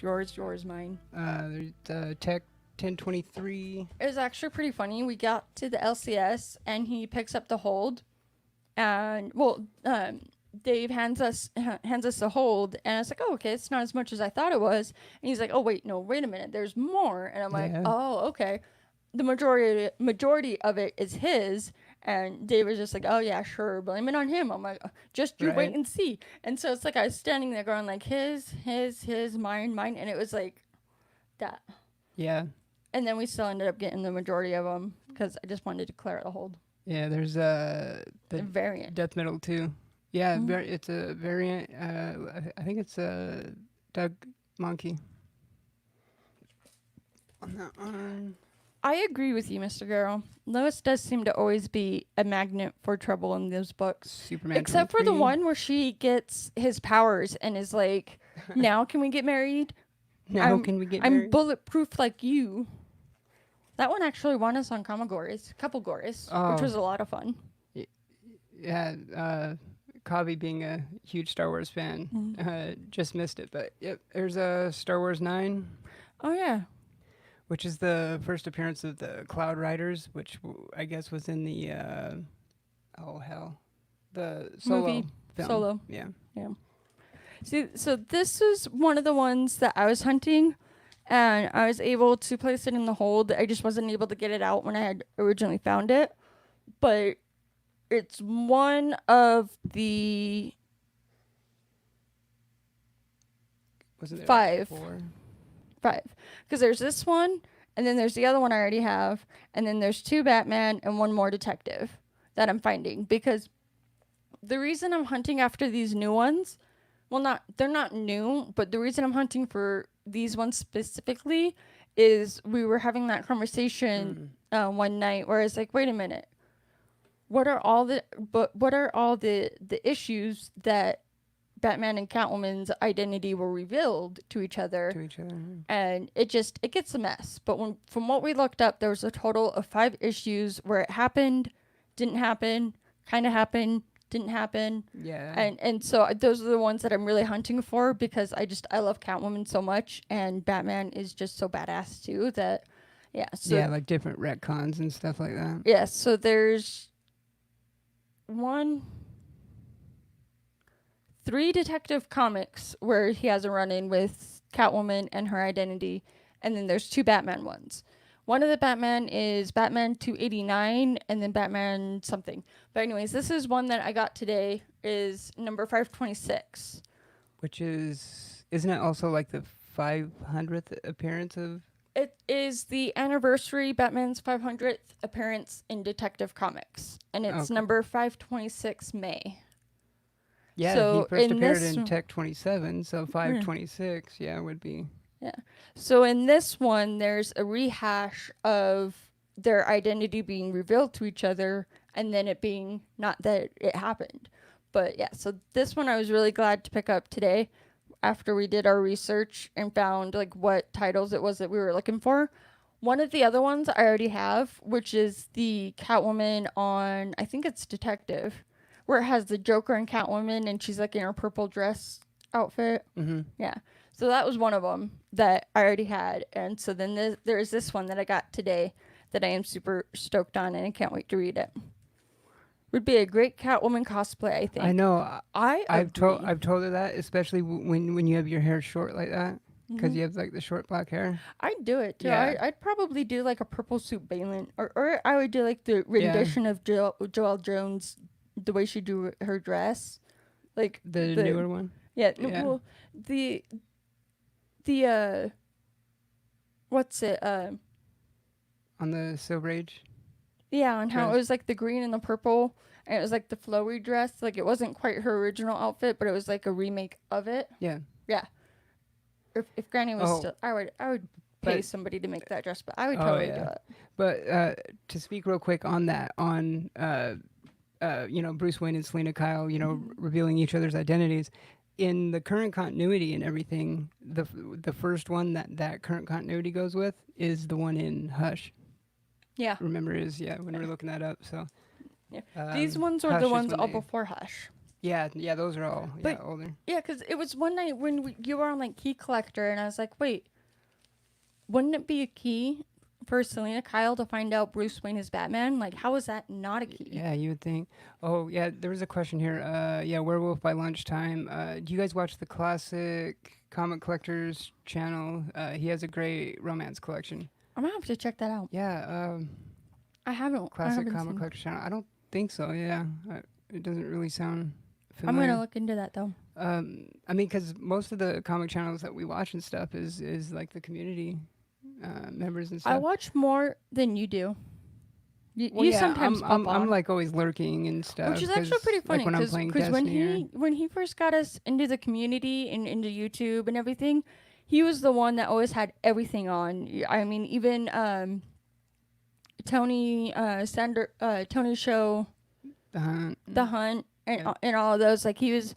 mine. There's Tech 1023. It was actually pretty funny. We got to the LCS, and he picks up the hold. And, Dave hands us the hold, and I was like, oh, okay, it's not as much as I thought it was. And he's like, oh, wait a minute, there's more. And I'm like, oh, okay. The majority of it is his. And Dave was just like, oh, yeah, sure, blame it on him. I'm like, just you wait and see. And so it's like I was standing there going like, his, mine. And it was like that. Yeah. And then we still ended up getting the majority of them because I just wanted to clear out the hold. Yeah, there's the variant. Death Metal 2. Yeah, it's a variant. I think it's a Doug Monkey. On that one. I agree with you, Mr. Garrow. Lois does seem to always be a magnet for trouble in those books. Superman Except for the one where she gets his powers and is like, now can we get married? Now can we get married? I'm bulletproof like you. That one actually won us on couple Gories, which was a lot of fun. Yeah, Kavi being a huge Star Wars fan, just missed it. But yep, there's a Star Wars 9. Oh, yeah. Which is the first appearance of the Cloud Riders, which I guess was in the, the Solo movie. film. Solo. Yeah. Yeah. See, so this is one of the ones that I was hunting, and I was able to place it in the hold. I just wasn't able to get it out when I had originally found it. But it's one of the... Wasn't there 5. 4? 5. Because there's this one, and then there's the other one I already have, and then there's 2 Batman and 1 more detective that I'm finding. Because the reason I'm hunting after these new ones, they're not new, but the reason I'm hunting for these ones specifically is we were having that conversation one night where I was like, wait a minute, what are all the issues that Batman and Catwoman's identity were revealed to each other. And it gets a mess. But from what we looked up, there was a total of 5 issues where it happened, didn't happen, kind of happened, didn't happen. Yeah. And so those are the ones that I'm really hunting for because I love Catwoman so much, and Batman is just so badass too that, yeah. So, yeah, like different retcons and stuff like that. Yeah, so there's 3 Detective Comics where he has a run-in with Catwoman and her identity, and then there's 2 Batman ones. One of the Batman is Batman 289, and then Batman something. But anyways, this is one that I got today, is number 526. Which isn't it also like the 500th appearance of... It is the anniversary, Batman's 500th appearance in Detective Comics, and it's number 526 May. Yeah, so he first appeared in Tech 27, so 526, would be... Yeah. So in this one, there's a rehash of their identity being revealed to each other, and then it being not that it happened. But yeah, so this one I was really glad to pick up today after we did our research and found like what titles it was that we were looking for. One of the other ones I already have, which is the Catwoman on, I think it's Detective, where it has the Joker and Catwoman, and she's like in her purple dress outfit. Mm-hmm. Yeah. So that was one of them that I already had. And so then there's this one that I got today that I am super stoked on, and I can't wait to read it. Would be a great Catwoman cosplay, I think. I know. I've told her that, especially when you have your hair short like that, because you have like the short black hair. I'd do it too. Yeah. I'd probably do like a purple suit Balin, or I would do like the rendition of Joelle Jones, the way she do her dress, like The newer one. Yeah, Yeah. well, the what's it? On the Silver Age. Yeah, and how it Dress. was like the green and the purple, and it was like the flowy dress. Like it wasn't quite her original outfit, but it was like a remake of it. Yeah. Yeah. If Granny was Oh. still, I would pay But- somebody to make that dress, but I would Oh, totally yeah. do it. But to speak real quick on that, on Bruce Wayne and Selena Kyle, revealing each other's identities. In the current continuity and everything, the first one that current continuity goes with is the one in Hush. Yeah. Remember, when we were looking that up. So Yeah. These ones are Hush the is ones when all they- before Hush. Yeah, those are all But- older. Yeah, because it was one night when you were on like Key Collector, and I was like, wait, wouldn't it be a key for Selena Kyle to find out Bruce Wayne is Batman? Like, how is that not a key? Yeah, you would think. Oh, yeah, there was a question here. Werewolf by Lunchtime. Do you guys watch the Classic Comic Collectors channel? He has a great romance collection. I'm gonna have to check that out. Yeah, I haven't. Classic I haven't Comic seen- Collectors channel. I don't think so, yeah. It doesn't really sound I'm familiar. gonna look into that though. I mean, because most of the comic channels that we watch and stuff is like the community members and stuff. I watch more than you do. Well, You yeah, sometimes pop on. I'm like always lurking and stuff. Which is actually pretty funny Like when I'm because playing when Destiny when he first got us into the community and into YouTube and everything, he was the one that always had everything on. I mean, even Tony Tony's show, The Hunt. The Hunt, and Yeah. and all of those. Like he was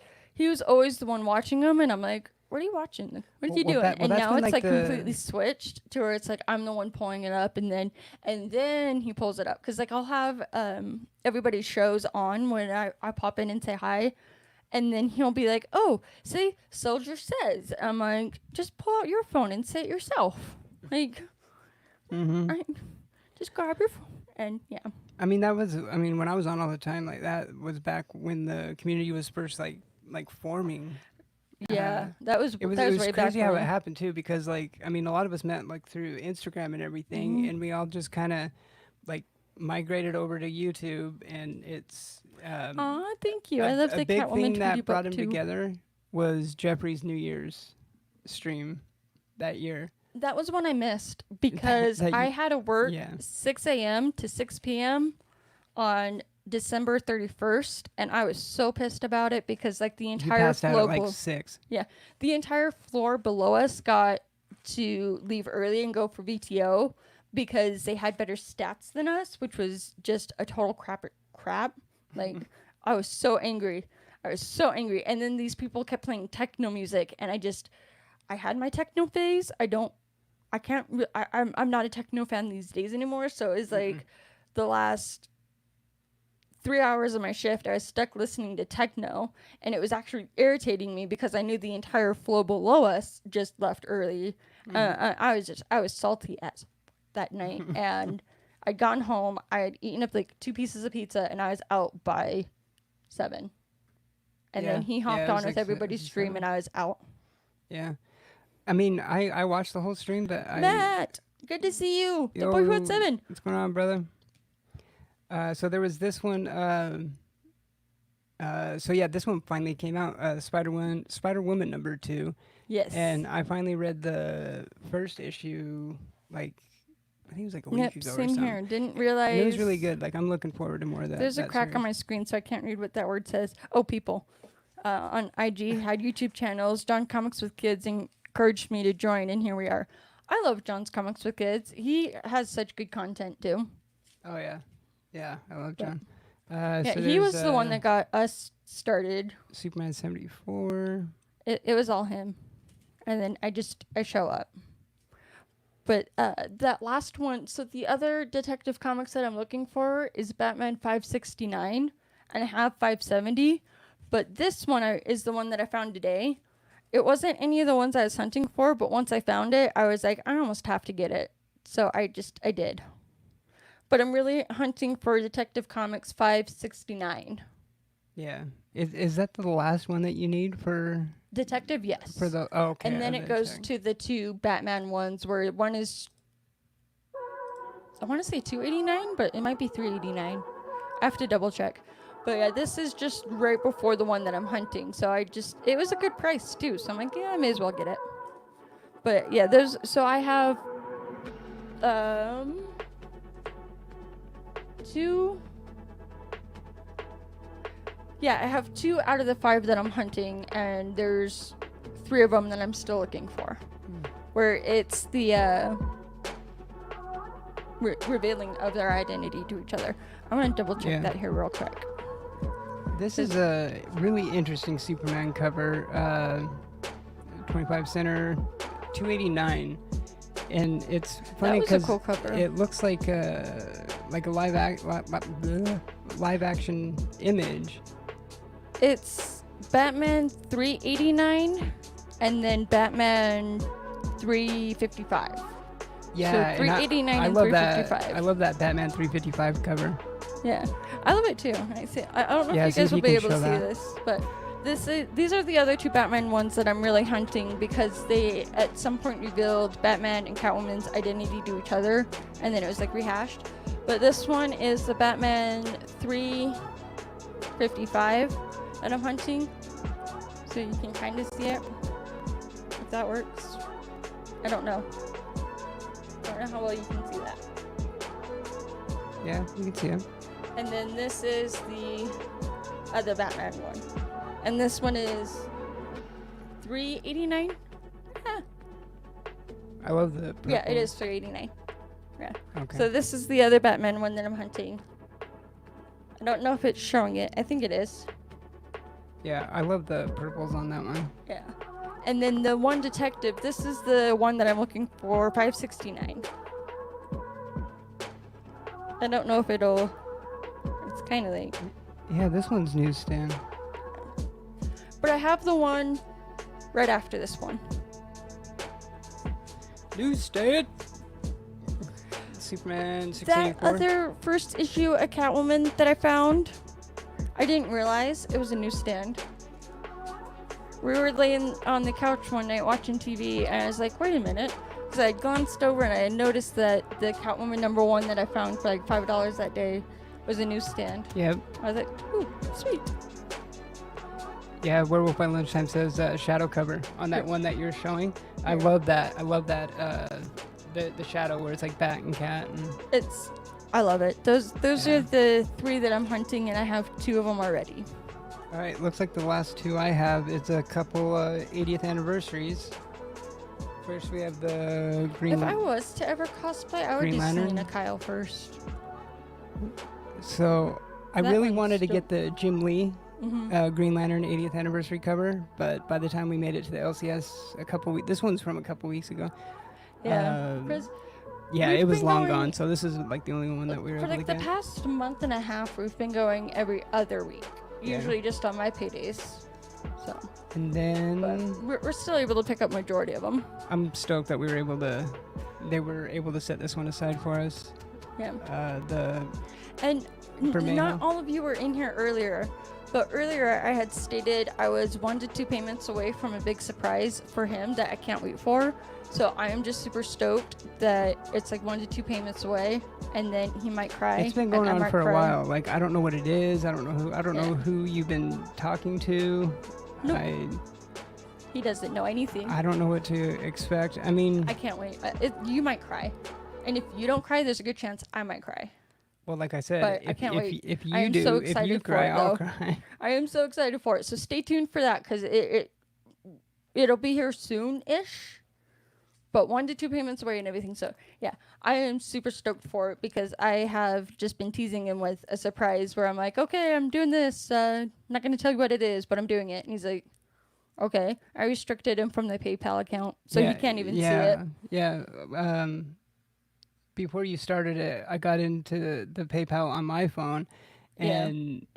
always the one watching them, and I'm like, what are you watching? What are you doing? And that's now when, it's like the- completely switched to where it's like I'm the one pulling it up, and then he pulls it up because like I'll have everybody's shows on when I pop in and say hi, and then he'll be like, oh, see, Soldier Says. I'm like, just pull out your phone and say it yourself. Like, just grab your phone and yeah. I mean, when I was on all the time, like that was back when the community was first like forming. Yeah, that was It was way back crazy how it when. happened too, because a lot of us met like through Instagram and everything, Mm-hmm. and we all just kind of like migrated over to YouTube, and it's Aw, thank you. I love the a big Catwoman thing Tweety that brought book them too. together was Jeffrey's New Year's stream that year. That was one I missed because that I you- had to work yeah. 6 a.m. to 6 p.m. on December 31st, and I was so pissed about it because like the You entire passed out floor, at like 6. the entire floor below us got to leave early and go for VTO because they had better stats than us, which was just a total crap. Like I was so angry. And then these people kept playing techno music, and I had my techno phase. I'm not a techno fan these days anymore. So it's like the last 3 hours of my shift, I was stuck listening to techno, and it was actually irritating me because I knew the entire flow below us just left early. I was salty as that night, and I'd gotten home. I had eaten up like 2 pieces of pizza, and I was out by 7. And then Yeah. he Yeah, hopped it was on like with everybody's 7. stream, and I was out. Yeah. I mean, I watched the whole stream, but Matt, good to see you. The boy who had 7. What's going on, brother? So there was this one. This one finally came out. Spider Woman number 2, Yes. and I finally read the first issue. Like, I think it was like a week Yep, ago or same something. here. Didn't realize. And it was really good. Like, I'm looking forward to more of that. There's a that crack on series. my screen, so I can't read what that word says. Oh, people. On IG, had YouTube channels. John Comics with Kids encouraged me to join, and here we are. I love John's Comics with Kids. He has such good content, too. Oh yeah, yeah. I love Yeah. John. Yeah, So he was there's, the one that got us started. Superman 74. It was all him. And then I show up. But that last one, so the other Detective Comics that I'm looking for is Batman 569, and I have 570. But this one is the one that I found today. It wasn't any of the ones I was hunting for, but once I found it, I was like, I almost have to get it. So I did. But I'm really hunting for Detective Comics 569. Yeah. Is that the last one that you need for Detective, yes. for the okay. And then it goes to the two Batman ones where one is, I want to say 289, but it might be 389. I have to double check. But yeah, this is just right before the one that I'm hunting. So it was a good price too. So I'm like, yeah, I may as well get it. But yeah, so I have, two. Yeah, I have 2 out of the 5 that I'm hunting, and there's 3 of them that I'm still looking for. Where it's the revealing of their identity to each other. I'm gonna double check that here real quick. This is a really interesting Superman cover. 25 center, 289, and it's funny because cool cover. It looks like a live action image. It's Batman 389 and then Batman 355. Yeah, so 389 and love 355. That. I love that Batman 355 cover. Yeah, I love it too. I don't know if you guys will be able to see this, but these are the other 2 Batman ones that I'm really hunting because they at some point revealed Batman and Catwoman's identity to each other, and then it was like rehashed. But this one is the Batman 355 that I'm hunting, so you can kind of see it, if that works. I don't know how well you can see that. Yeah, you can see him. And then this is the other Batman one. And this one is 389. I love the purple. Yeah, it is 389. Yeah. Okay. So this is the other Batman one that I'm hunting. I don't know if it's showing it. I think it is. Yeah, I love the purples on that one. Yeah. And then the one detective, this is the one that I'm looking for, 569. I don't know if it's kind of like... Yeah, this one's newsstand. But I have the one right after this one. Newsstand? Superman 684. That other first issue of Catwoman that I found, I didn't realize it was a newsstand. We were laying on the couch one night watching TV, and I was like, wait a minute. Because I had glanced over and I had noticed that the Catwoman #1 that I found for like $5 that day was a newsstand. Yep. I was like, ooh, sweet. Yeah, Werewolf by Lunchtime says shadow cover on that one that you're showing. I love that. I love that the shadow where it's like bat and cat. And I love it. Those are the 3 that I'm hunting, and I have 2 of them already. All right, looks like the last 2 I have is a couple 80th anniversaries. First, we have the Green. If I was to ever cosplay, I would Green do Lantern? Selena Kyle first. So I That really one's wanted to still- get the Jim Lee Mm-hmm. Green Lantern 80th anniversary cover, but by the time we made it to the LCS a couple weeks, this one's from a couple weeks ago. Yeah. Yeah, We've it was been long going- gone, so this is like the only one that we were For able like to the get. past month and a half, we've been going every other week. Yeah. Usually just on my paydays. So, And but then we're still able to pick up majority of them. I'm stoked that they were able to set this one aside for us. Yeah. And Bermejo. Not all of you were in here earlier, but earlier I had stated I was 1 to 2 payments away from a big surprise for him that I can't wait for. So I am just super stoked that it's like 1 to 2 payments away, and then he might cry. It's been going on for a while. Like I don't know what it is. I don't know who you've been talking to. Nope. He doesn't know anything. I don't know what to expect. I mean, I can't wait. You might cry, and if you don't cry, there's a good chance I might cry. well, like I said, But I can't wait. If I you am do, so if you excited for cry, it, I'll though. cry. I am so excited for it. So stay tuned for that because it'll be here soon-ish. But 1 to 2 payments away and everything. So yeah, I am super stoked for it because I have just been teasing him with a surprise where I'm like, okay, I'm doing this. Not going to tell you what it is, but I'm doing it. And he's like, Okay. I restricted him from the PayPal account, so he can't even see it. Yeah. Before you started it, I got into the PayPal on my phone, and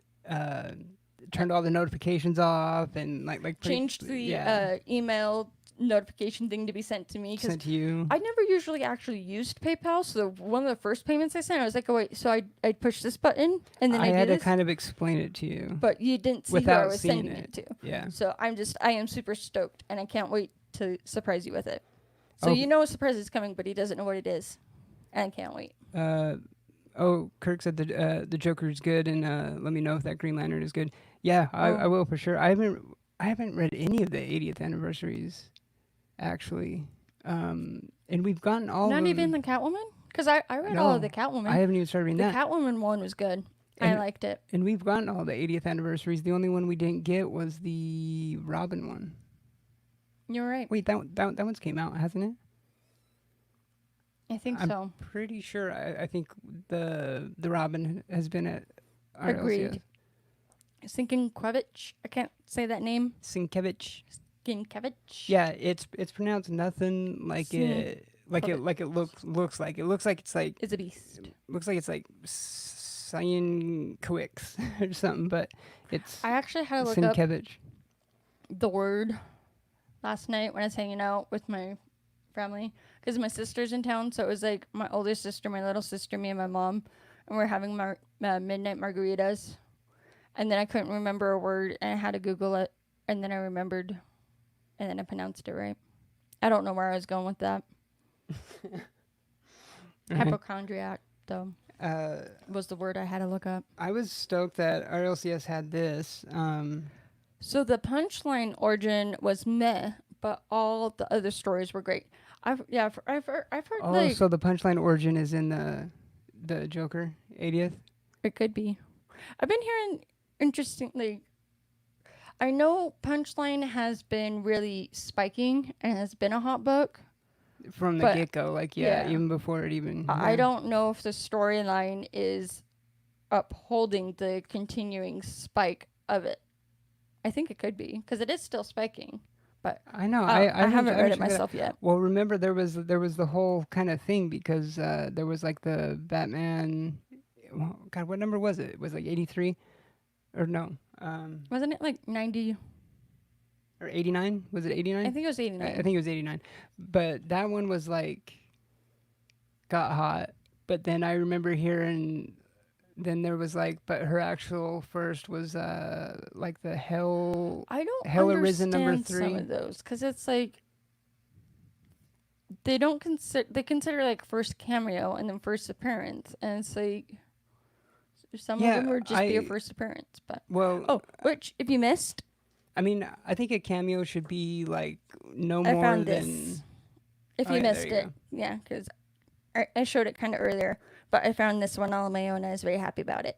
turned all the notifications off, and Changed the email notification thing to be sent to me, because sent to you. I never usually actually used PayPal, so one of the first payments I sent, I was like, oh wait, so I'd push this button, and then I had do to this, kind of explain it to you, but you didn't see who without I was seeing sending it to. Yeah. So I am super stoked, and I can't wait to surprise you with it. So Oh. you know a surprise is coming, but he doesn't know what it is, and I can't wait. Kirk said the Joker is good, and let me know if that Green Lantern is good. Yeah, I will for sure. I haven't read any of the 80th anniversaries, actually, and we've gotten all. Not of even them. the Catwoman, because I read all of the Catwoman. I haven't even started reading the that. Catwoman one was good. I liked it. And we've gotten all the 80th anniversaries. The only one we didn't get was the Robin one. You're right. Wait, that one's came out, hasn't it? I think so. Pretty sure. I think the Robin has been at RLCS. Agreed. Sinkiewicz. I can't say that name. Sienkiewicz. Sienkiewicz. Yeah, it's pronounced nothing like it looks like. It looks like it's like it's a beast. Looks like it's like Sienkiewicz or something, but it's. I actually had to look up the word last night when I was hanging out with my family, because my sister's in town, so it was like my older sister, my little sister, me, and my mom, and we're having midnight margaritas, and then I couldn't remember a word, and I had to Google it, and then I remembered, and then I pronounced it right. I don't know where I was going with that. Hypochondriac, though, was the word I had to look up. I was stoked that RLCS had this. So the punchline origin was meh, but all the other stories were great. I've heard. Oh, so the punchline origin is in the Joker 80th. It could be. I've been hearing interestingly. I know punchline has been really spiking and has been a hot book from the get go. Even before it even. Yeah. I don't know if the storyline is upholding the continuing spike of it. I think it could be, because it is still spiking. But I know I haven't read it myself yet. Well, remember there was the whole kind of thing, because there was like the Batman. God, what number was it? It was like 83, or no? Wasn't it like 90 or 89? Was it 89? I think it was 89. I think it was 89. But that one was like got hot. But then I remember hearing. Then there was like, but her actual first was like the Hell. I don't Hell understand Arisen number 3. Some of those, because it's like they don't consider like first cameo and then first appearance, and it's like some of them would just be a first appearance. But which if you missed, I mean, I think a cameo should be like no more found than. This. If you missed it, yeah, because I showed it kind of earlier. But I found this one all on my own, and I was very happy about it.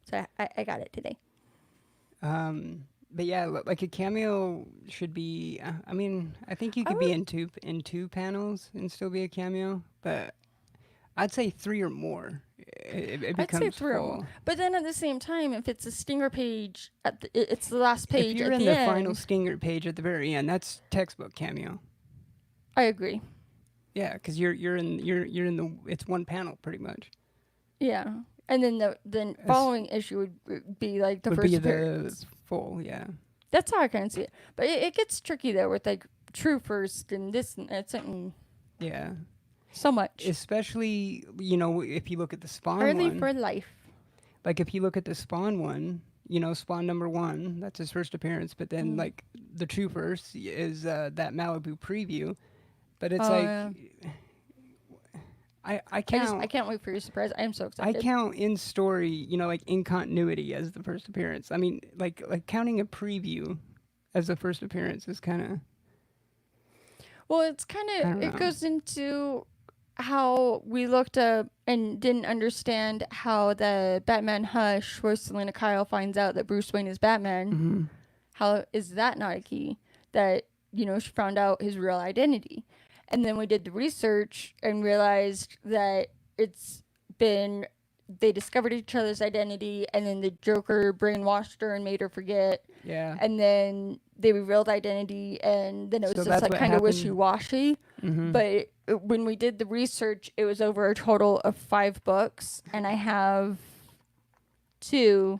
So I got it today. But yeah, like a cameo should be. I mean, I think you could be in two panels and still be a cameo, but I'd say 3 or more. It becomes I'd say 3 or more. But then at the same time, if it's a stinger page it's the last page. If you're at in the the final stinger page at the very end, that's textbook cameo. I agree. Yeah, because you're in the it's one panel pretty much. Yeah, and then the following issue would be like the first appearance. The full, yeah. That's how I kind of see it, but it gets tricky though with like true first and this and that and yeah, so much. Especially if you look at the Spawn early one, for life. Like if you look at the Spawn one, Spawn number 1, that's his first appearance, but then like the true first is that Malibu preview. But it's I count. I can't wait for your surprise. I am so excited. I count in story, like in continuity as the first appearance. I mean, like counting a preview as the first appearance is kind of. Well, it's kind of it goes into how we looked up and didn't understand how the Batman hush, where Selena Kyle finds out that Bruce Wayne is Batman. Mm-hmm. How is that not a key? That she found out his real identity. And then we did the research and realized that they discovered each other's identity, and then the Joker brainwashed her and made her forget. Yeah. And then they revealed identity, and then it was So just that's like what kind of happened. wishy-washy. Mm-hmm. But when we did the research, it was over a total of 5 books, and I have 2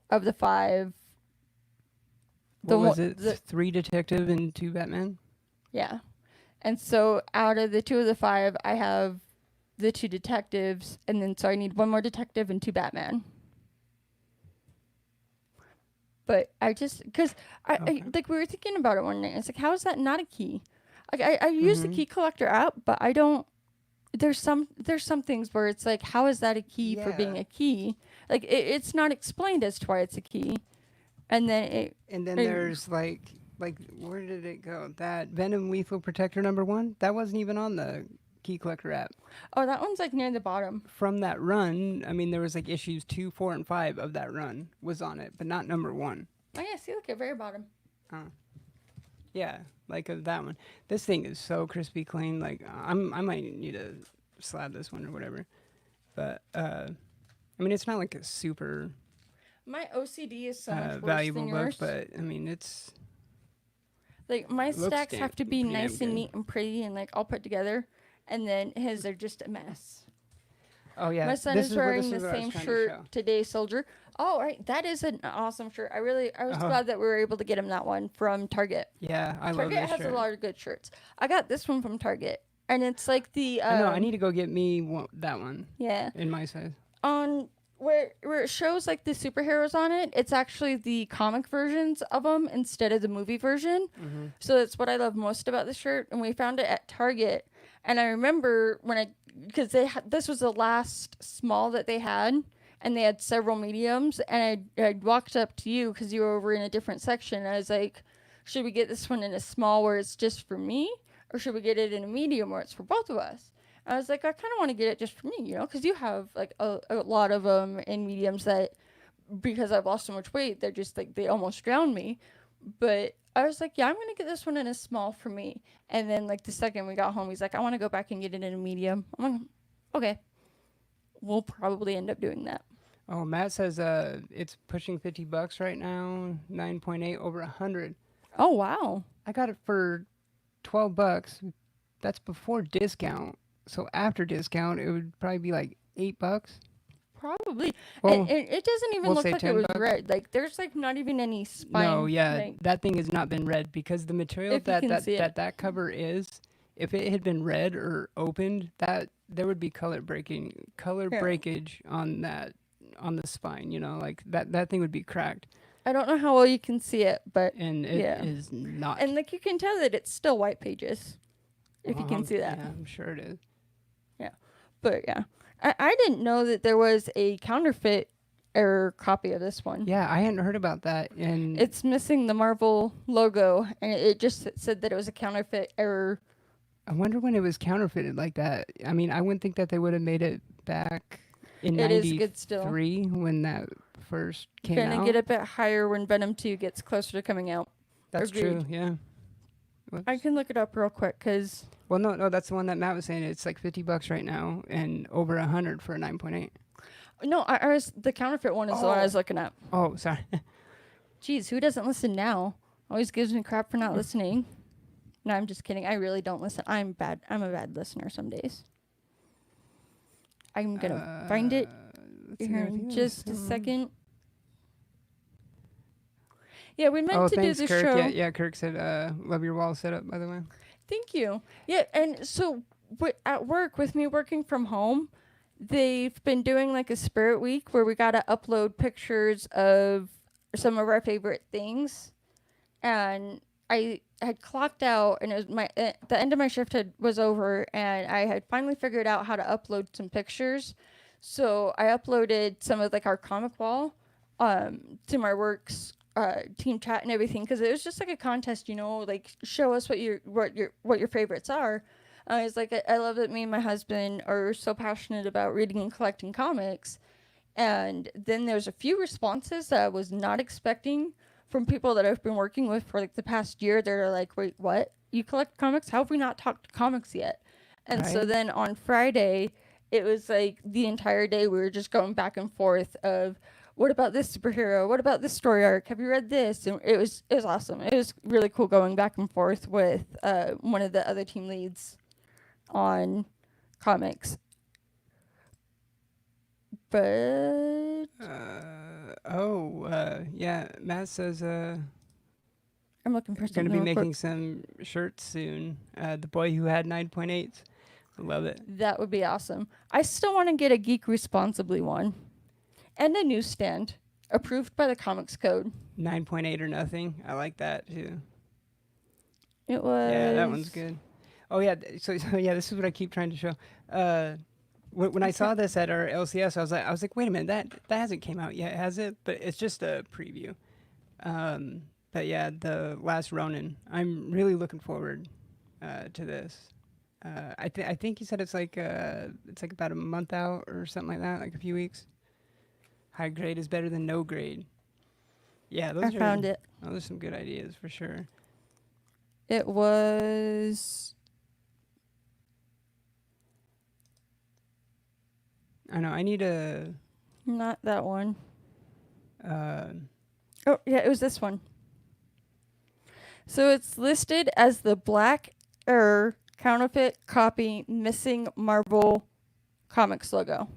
of the 5. What was it? The 3 detective and 2 Batman? Yeah. And so out of the 2 of the 5, I have the 2 detectives, and then so I need 1 more detective and 2 Batman. But I just, because I like we were thinking about it one night. It's like, how is that not a key? Like I use the key collector app, but I don't. There's some things where it's like, how is that a key for being a key? Like it's not explained as to why it's a key. And then there's like where did it go? That Venom Lethal Protector #1? That wasn't even on the key collector app. Oh, that one's like near the bottom. From that run, I mean, there was like issues 2, 4, and 5 of that run was on it, but not #1. Oh yeah, see, look at very bottom. Yeah, like of that one. This thing is so crispy clean. Like I might need to slab this one or whatever. But I mean, it's not like a super My OCD is so much worse valuable than book, yours. but I mean, it's like my stacks damn- have to be pretty damn nice and good. neat and pretty and like all put together, and then his are just a mess. Oh yeah, My son this is wearing this the what I was same trying to shirt show. today, Soldier. Oh, right, that is an awesome shirt. I was glad that we were able to get him that one from Target. Yeah, I love Target this has shirt. a lot of good shirts. I got this one from Target, and it's like the. I know. I need to go get me that one. Yeah. In my size. On where it shows like the superheroes on it, it's actually the comic versions of them instead of the movie version. Mm-hmm. So that's what I love most about the shirt. And we found it at Target, and I remember because this was the last small that they had, and they had several mediums, and I walked up to you because you were over in a different section. And I was like, should we get this one in a small where it's just for me, or should we get it in a medium where it's for both of us? I was like, I kind of want to get it just for me, because you have like a lot of them in mediums that, because I've lost so much weight, they're just like, they almost drown me. But I was like, yeah, I'm going to get this one in a small for me. And then like the second we got home, he's like, I want to go back and get it in a medium. I'm like, okay. We'll probably end up doing that. Oh, Matt says it's pushing $50 right now, 9.8 over 100. Oh, wow. I got it for $12. That's before discount. So after discount, it would probably be like $8. Probably. Well, and it doesn't even we'll look say like it was $10. red. Like there's like not even any spine. No, yeah, like, that thing has not been read because the material If you can see it. that cover is, if it had been read or opened, that there would be color breakage on the spine. Like that thing would be cracked. I don't know how well you can see it, but And it is not. And like you can tell that it's still white pages, if you can see that. Yeah, I'm sure it is. Yeah, but yeah, I didn't know that there was a counterfeit error copy of this one. Yeah, I hadn't heard about that. And It's missing the Marvel logo, and it just said that it was a counterfeit error. I wonder when it was counterfeited like that. I mean, I wouldn't think that they would have made it back in It is good still. 93 when that first came out. Gonna get a bit higher when Venom 2 gets closer to coming out. That's Agreed. true, yeah. Whoops. I can look it up real quick, because... Well, no, that's the one that Matt was saying. It's like $50 right now and over 100 for a 9.8. No, the counterfeit one is the one I was looking at. Oh, sorry. Jeez, who doesn't listen now? Always gives me crap for not listening. No, I'm just kidding. I really don't listen. I'm bad. I'm a bad listener some days. I'm gonna find it here in just a second. Yeah, we meant to thanks, do the Kirk. show. Yeah, Kirk said, love your wall setup, by the way. Thank you. Yeah, and so at work, with me working from home, they've been doing like a spirit week where we got to upload pictures of some of our favorite things. And I had clocked out, and it was the end of my shift was over, and I had finally figured out how to upload some pictures. So I uploaded some of like our comic wall to my work's team chat and everything, because it was just like a contest, like show us what your favorites are. I was like, I love that me and my husband are so passionate about reading and collecting comics. And then there's a few responses that I was not expecting from people that I've been working with for like the past year. They're like, wait, what? You collect comics? How have we not talked comics yet? And so then on Friday, it was like the entire day we were just going back and forth of, what about this superhero? What about this story arc? Have you read this? And it was awesome. It was really cool going back and forth with one of the other team leads on comics. But yeah, Matt says I'm looking for going to something be real quick. making some shirts soon. The boy who had 9.8s. I love it. That would be awesome. I still want to get a Geek Responsibly one. And a newsstand. Approved by the Comics Code. 9.8 or nothing. I like that too. It was... Yeah, that one's good. Oh yeah, so yeah, this is what I keep trying to show. When I saw this at our LCS, I was like, wait a minute, that hasn't came out yet, has it? But it's just a preview. But yeah, the Last Ronin. I'm really looking forward to this. I think you said it's like about a month out or something like that, like a few weeks. High grade is better than no grade. Yeah, I found it. Those are some good ideas for sure. It was... I know. I need a. Not that one. Oh, yeah, it was this one. So it's listed as the Black Error counterfeit copy missing Marvel Comics logo.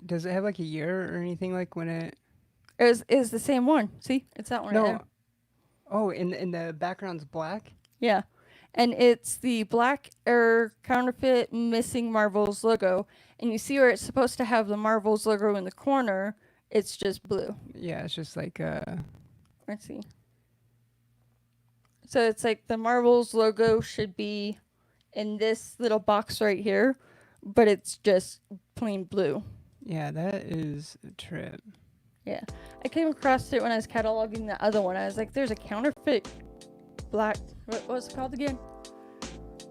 Does it have like a year or anything like when it? It was the same one. See, it's that one. No. Right there. Oh, in the background's black. Yeah, and it's the Black Error counterfeit missing Marvel's logo. And you see where it's supposed to have the Marvel's logo in the corner. It's just blue. Yeah, it's just like Let's see. So it's like the Marvel's logo should be in this little box right here, but it's just plain blue. Yeah, that is a trip. Yeah. I came across it when I was cataloging the other one. I was like, there's a counterfeit what was it called again?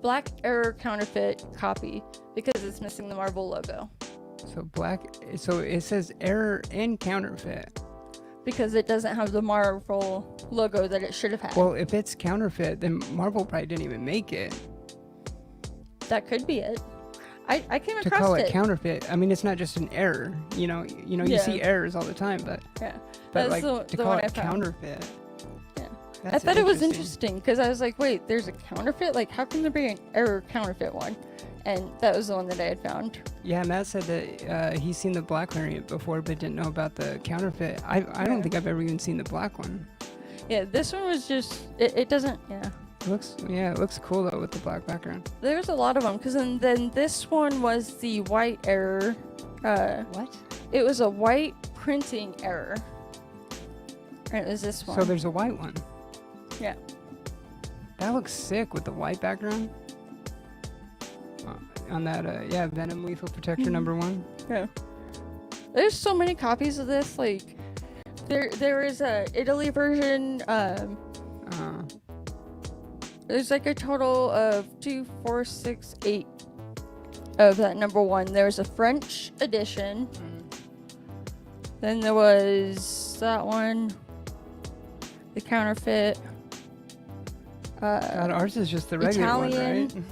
Black Error counterfeit copy because it's missing the Marvel logo. So it says error and counterfeit. Because it doesn't have the Marvel logo that it should have had. Well, if it's counterfeit, then Marvel probably didn't even make it. That could be it. I came across it. To call it counterfeit, I mean, it's not just an error. You see errors all the time, but yeah, but that's like the to call one it counterfeit. Yeah, I That's thought it was interesting because I was like, wait, there's a counterfeit? Like, how can there be an error counterfeit one? And that was the one that I had found. Yeah, Matt said that he's seen the black variant before, but didn't know about the counterfeit. I don't think I've ever even seen the black one. Yeah, this one was just it doesn't. Yeah. It looks cool though with the black background. There's a lot of them because then this one was the white error. What? It was a white printing error. And it was this one. So there's a white one. Yeah. That looks sick with the white background. On that, Venom Lethal Protector #1. Yeah. There's so many copies of this. Like, there is a Italy version. There's like a total of 2, 4, 6, 8 of that #1. There's a French edition. Then there was that one. The counterfeit. God, ours is just the regular Italian. one, right?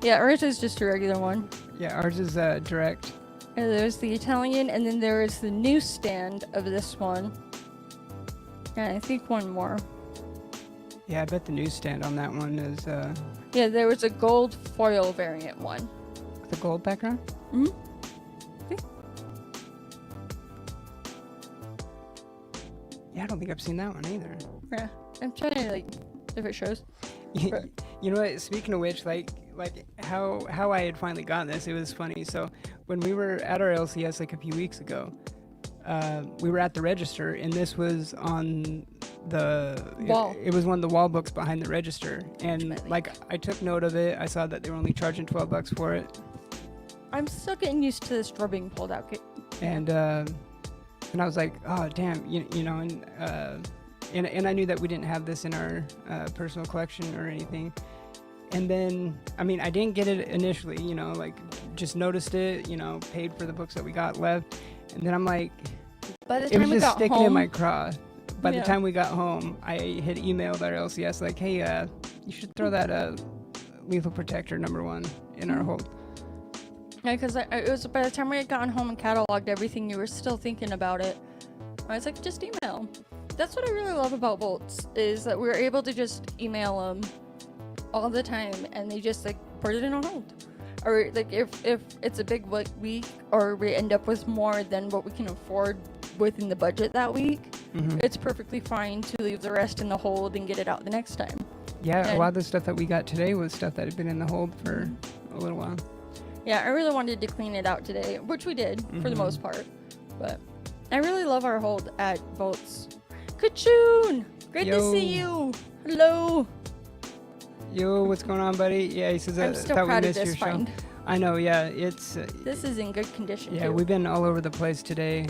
Yeah, ours is just a regular one. Yeah, ours is direct. And there's the Italian, and then there is the newsstand of this one. And I think one more. Yeah, I bet the newsstand on that one is Yeah, there was a gold foil variant one. the gold background. Mm-hmm. Yeah, I don't think I've seen that one either. Yeah, I'm trying to like different shows. You know what? Speaking of which, like how I had finally gotten this, it was funny. So when we were at our LCS like a few weeks ago, we were at the register, and this was on the wall. It was one of the wall books behind the register, and like I took note of it. I saw that they were only charging $12 for it. I'm still getting used to this drawer being pulled out. And I was like, oh damn, you know, and I knew that we didn't have this in our personal collection or anything. And then, I mean, I didn't get it initially, you know, like just noticed it, you know, paid for the books that we got left. And then I'm like, By the it time was we just got sticking home, in my craw. By the Yeah. time we got home, I had emailed our LCS like, hey, you should throw that Lethal Protector #1 in our hold. Yeah, because it was by the time we had gotten home and cataloged everything, you were still thinking about it. I was like, just email 'em. That's what I really love about Bolts, is that we're able to just email them all the time, and they just like put it in a hold. Or like if it's a big week, or we end up with more than what we can afford within the budget that week, it's perfectly fine to leave the rest in the hold and get it out the next time. Yeah, And a lot of the stuff that we got today was stuff that had been in the hold for a little while. Yeah, I really wanted to clean it out today, which we did for the most part. But I really love our hold at Bolts. Kachoon! Great to see you. Hello. Yo, what's going on, buddy? Yeah, he says I'm I still thought we proud of missed this your show. find. I know, yeah, it's This is in good condition. yeah, too. we've been all over the place today.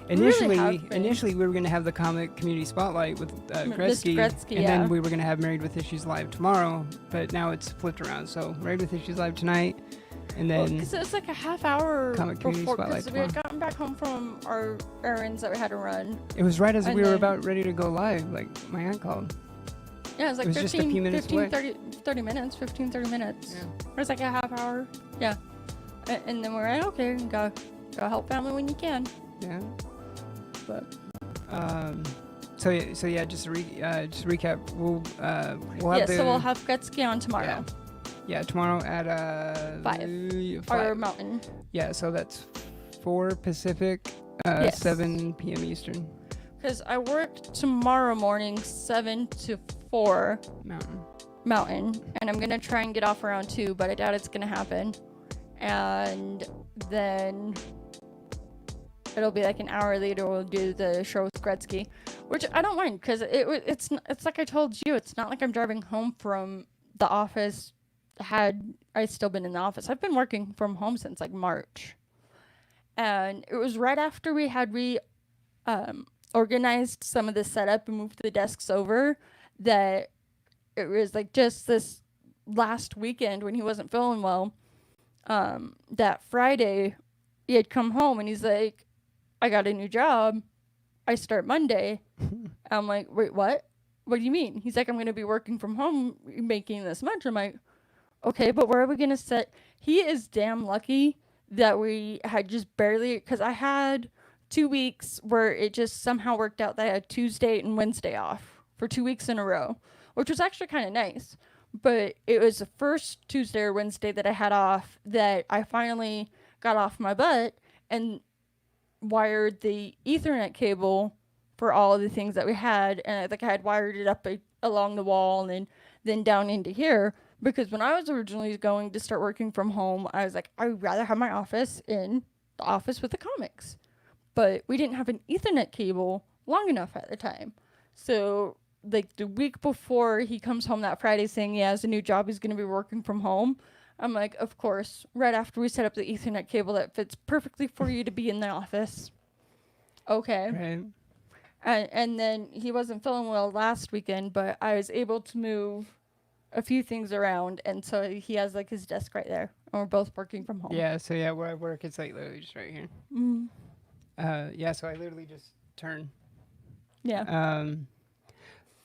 really have been. Initially we were going to have the comic community spotlight with Gretzky, Gretzky, and yeah. then we were going to have Married with Issues Live tomorrow, but now it's flipped around. So Married with Issues Live tonight, and then Because it was like a half hour Comic Community before, Spotlight because we had tomorrow. gotten back home from our errands that we had to run. It was right as and we were then- about ready to go live. Like my aunt called. Yeah, it was like It was just a few minutes 15 away. 30 minutes, 15, 30 minutes. Yeah. It was like a half hour. Yeah. And then we're like, okay, go help family when you can. Yeah. But So yeah, just to recap, we'll have so we'll have Gretzky on tomorrow. Yeah, tomorrow at 5. 5. Or Mountain. Yeah, so that's 4 Pacific, Yes. 7 p.m. Eastern. Because I work tomorrow morning 7 to 4 Mountain, and I'm gonna try and get off around 2, but I doubt it's gonna happen. And then it'll be like an hour later we'll do the show with Gretzky, which I don't mind, because it's like I told you, it's not like I'm driving home from the office. Had I still been in the office, I've been working from home since like March, and it was right after we had organized some of the setup and moved the desks over, that it was like just this last weekend when he wasn't feeling well, that Friday he had come home and he's like, I got a new job, I start Monday. I'm like, wait, what do you mean? He's like, I'm going to be working from home making this much. I'm like, okay, but where are we going to set? He is damn lucky that we had just barely, because I had 2 weeks where it just somehow worked out that I had Tuesday and Wednesday off for 2 weeks in a row, which was actually kind of nice. But it was the first Tuesday or Wednesday that I had off that I finally got off my butt and wired the Ethernet cable for all of the things that we had. And I had wired it up along the wall and then down into here. Because when I was originally going to start working from home, I was like, I would rather have my office in the office with the comics. But we didn't have an Ethernet cable long enough at the time. So, like, the week before he comes home that Friday saying he has a new job, he's going to be working from home, I'm like, of course, right after we set up the Ethernet cable that fits perfectly for you to be in the office. Okay. Right. And then he wasn't feeling well last weekend, but I was able to move a few things around, and so he has, like, his desk right there, and we're both working from home. Yeah, so yeah, where I work, it's like literally just right here. Mm. Yeah, so I literally just turn. Yeah.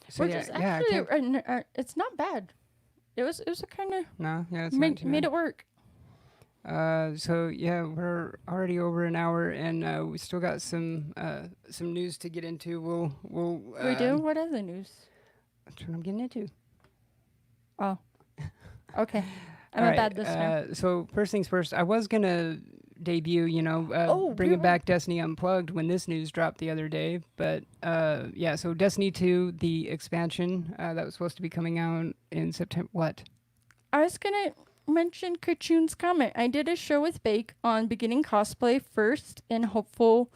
So Which yeah, is yeah, I actually, can't, it's not bad. It was a kind of no, yeah, it's not made too bad. it work. So yeah, we're already over an hour, and we still got some news to get into. We'll We do? What other news? That's what I'm getting into. Oh. Okay. I'm All a right, bad listener. So first things first, I was gonna debut, bringing back Destiny Unplugged when this news dropped the other day, but yeah, so Destiny 2, the expansion that was supposed to be coming out in September. What? I was going to mention Kachoon's comment. I did a show with Bake on beginning cosplay first and hopefully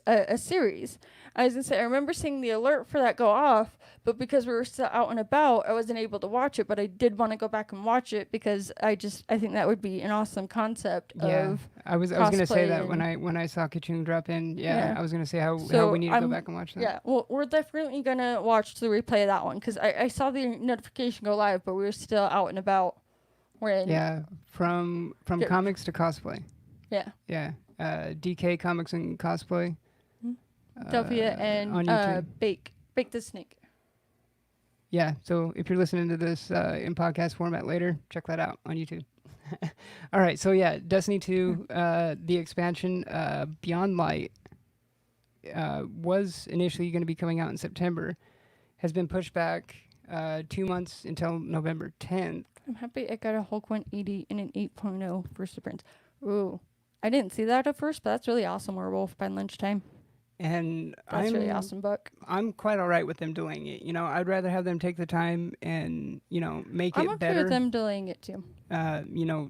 a series. I was going to say, I remember seeing the alert for that go off, but because we were still out and about, I wasn't able to watch it, but I did want to go back and watch it because I think that would be an awesome concept of I was going to say cosplay that and- when I saw Kachoon drop in, Yeah. I was going to say how So we need to go I'm- back and watch that. Yeah, well, we're definitely going to watch the replay of that one because I saw the notification go live, but we were still out and about when... Yeah, from Yeah. comics to cosplay. Yeah. Yeah, DK Comics and Cosplay. Delphia on and YouTube. Bake the Snake. Yeah, so if you're listening to this in podcast format later, check that out on YouTube. All right, so yeah, Destiny 2, the expansion, Beyond Light, was initially going to be coming out in September, has been pushed back 2 months until November 10th. I'm happy I got a Hulk 180 and an 8.0 for Sprint. Ooh. I didn't see that at first, but that's really awesome, Werewolf, by lunchtime. And That's really awesome book. I'm quite all right with them doing it. You know, I'd rather have them take the time and, you know, make I'm it okay better. with them delaying it too. You know,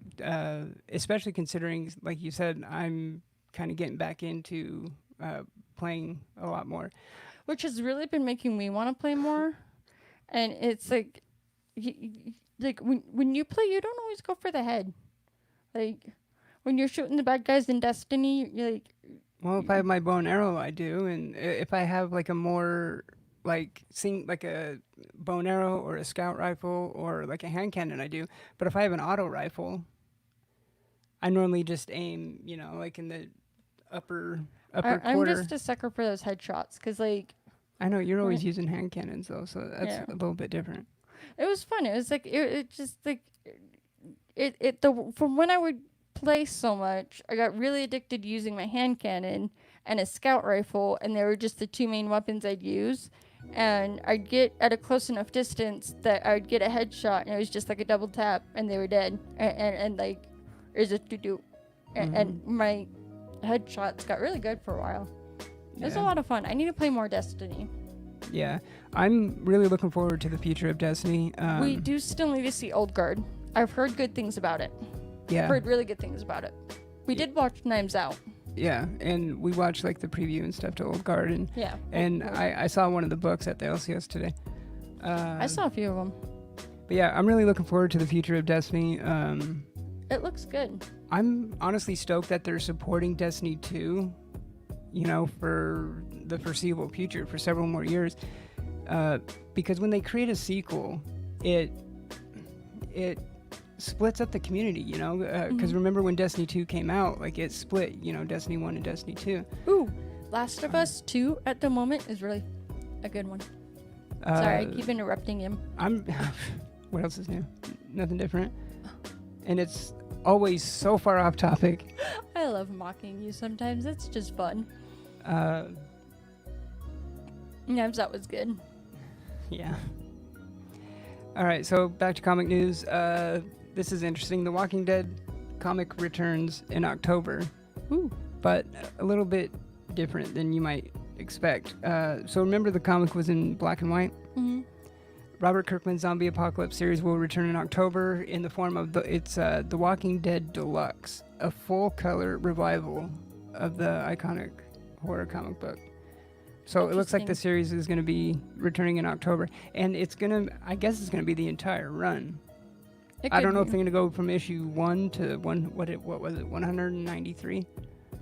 especially considering, like you said, I'm kind of getting back into playing a lot more. Which has really been making me want to play more. And it's like, like when you play, you don't always go for the head. Like, when you're shooting the bad guys in Destiny, you're like... Well, if I have my bow and arrow, I do. And if I have like a more, like a bow and arrow or a scout rifle or like a hand cannon, I do. But if I have an auto rifle, I normally just aim, you know, like in the upper I'm quarter. just a sucker for those headshots, because like... I know you're always using hand cannons though, so that's a little bit different. It was fun. It was like, it just like, from when I would play so much, I got really addicted to using my hand cannon and a scout rifle, and they were just the two main weapons I'd use. And I'd get at a close enough distance that I'd get a headshot, and it was just like a double tap, and they were dead. And like, it was a to-do. And my headshots got really good for a while. It was a lot of fun. I need to play more Destiny. Yeah, I'm really looking forward to the future of Destiny. We do still need to see Old Guard. I've heard good things about it. Yeah. I've heard really good things about it. We did watch Knives Out. Yeah, and we watched like the preview and stuff to Old Guard, and I saw one of the books at the LCS today. I saw a few of them. But yeah, I'm really looking forward to the future of Destiny. It looks good. I'm honestly stoked that they're supporting Destiny 2, you know, for the foreseeable future, for several more years. Because when they create a sequel, it splits up the community, you know? Because remember when Destiny 2 came out, like it split, you know, Destiny 1 and Destiny 2. Ooh, Last of Us 2 at the moment is really a good one. Sorry, I keep interrupting him. What else is new? Nothing different. And it's always so far off topic. I love mocking you sometimes. It's just fun. Knives Out was good. Yeah. All right, so back to comic news. This is interesting. The Walking Dead comic returns in October. Ooh. But a little bit different than you might expect. So remember the comic was in black and white? Mm-hmm. Robert Kirkman's Zombie Apocalypse series will return in October in the form of The Walking Dead Deluxe, a full-color revival of the iconic horror comic book. So it looks like the series is going to be returning in October, and I guess it's going to be the entire run. I don't know if they're going to go from issue 1 to what was it, 193?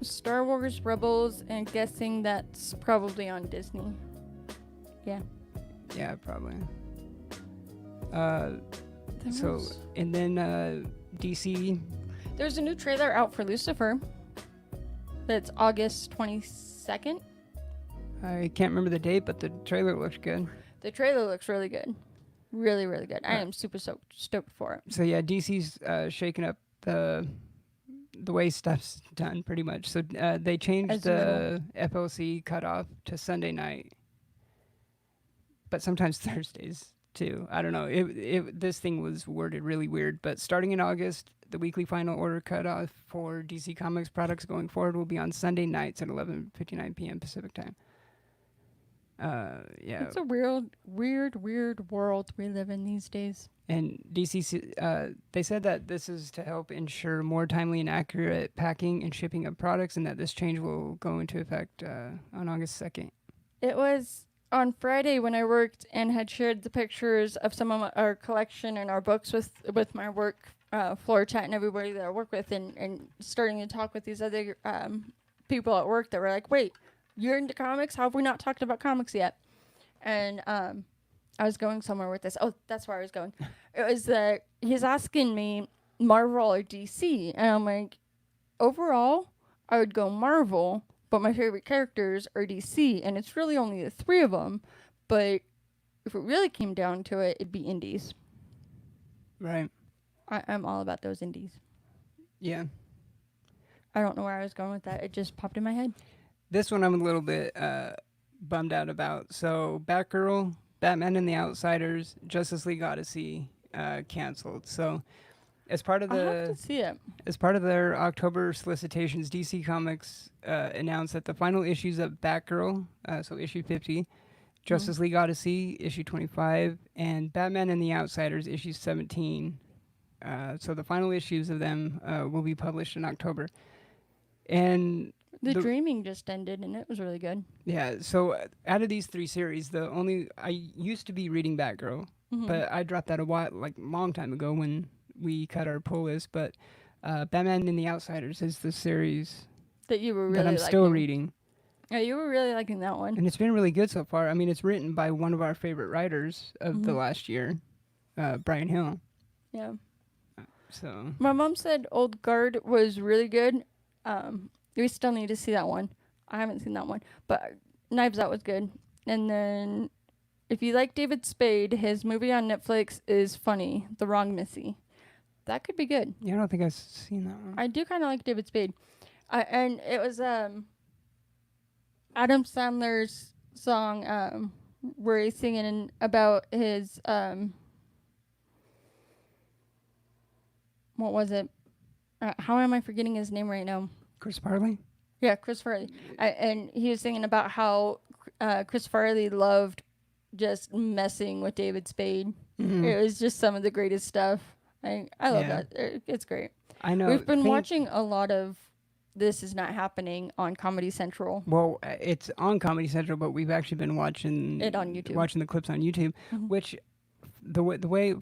Star Wars Rebels, and guessing that's probably on Disney. Yeah. Yeah, probably. And then DC. There's a new trailer out for Lucifer. That's August 22nd. I can't remember the date, but the trailer looks good. The trailer looks really good. Really, really good. I am super stoked for it. So yeah, DC's shaking up the way stuff's done pretty much. So they changed the FOC cutoff to Sunday night, but sometimes Thursdays too. I don't know. This thing was worded really weird, but starting in August, the weekly final order cutoff for DC Comics products going forward will be on Sunday nights at 11:59 p.m. Pacific time. Yeah. It's a weird world we live in these days. And DC, they said that this is to help ensure more timely and accurate packing and shipping of products, and that this change will go into effect on August 2nd. It was on Friday when I worked and had shared the pictures of some of our collection and our books with my work floor chat and everybody that I work with, and starting to talk with these other people at work that were like, wait, you're into comics? How have we not talked about comics yet? And I was going somewhere with this. Oh, that's where I was going. It was that he's asking me Marvel or DC. And I'm like, overall, I would go Marvel, but my favorite characters are DC. And it's really only the three of them. But if it really came down to it, it'd be indies. Right. I'm all about those indies. Yeah. I don't know where I was going with that. It just popped in my head. This one I'm a little bit bummed out about. So Batgirl, Batman and the Outsiders, Justice League Odyssey canceled. So as part of I'll have to see it. as part of their October solicitations, DC Comics announced that the final issues of Batgirl, so issue 50, Justice League Odyssey, issue 25, and Batman and the Outsiders, issue 17. So the final issues of them will be published in October. And The Dreaming just ended, and it was really good. yeah, so out of these 3 series, I used to be reading Batgirl, but I dropped that a long time ago when we cut our pull list. But Batman and the Outsiders is the series that you were really that I'm liking. still reading. Yeah, you were really liking that one. And it's been really good so far. I mean, it's written by one of our favorite writers of the last year, Brian Hill. Yeah. So My mom said Old Guard was really good. We still need to see that one. I haven't seen that one. But Knives Out was good. And then if you like David Spade, his movie on Netflix is funny, The Wrong Missy. That could be good. yeah, I don't think I've seen that one. I do kind of like David Spade. And it was Adam Sandler's song where he's singing about his what was it? How am I forgetting his name right now? Chris Farley? Yeah, Chris Farley. And he was singing about how Chris Farley loved just messing with David Spade. It was just some of the greatest stuff. I love that. It's great. I know. We've been watching a lot of This Is Not Happening on Comedy Central. Well, it's on Comedy Central, but we've actually been watching it on YouTube. Watching the clips on YouTube, which the way,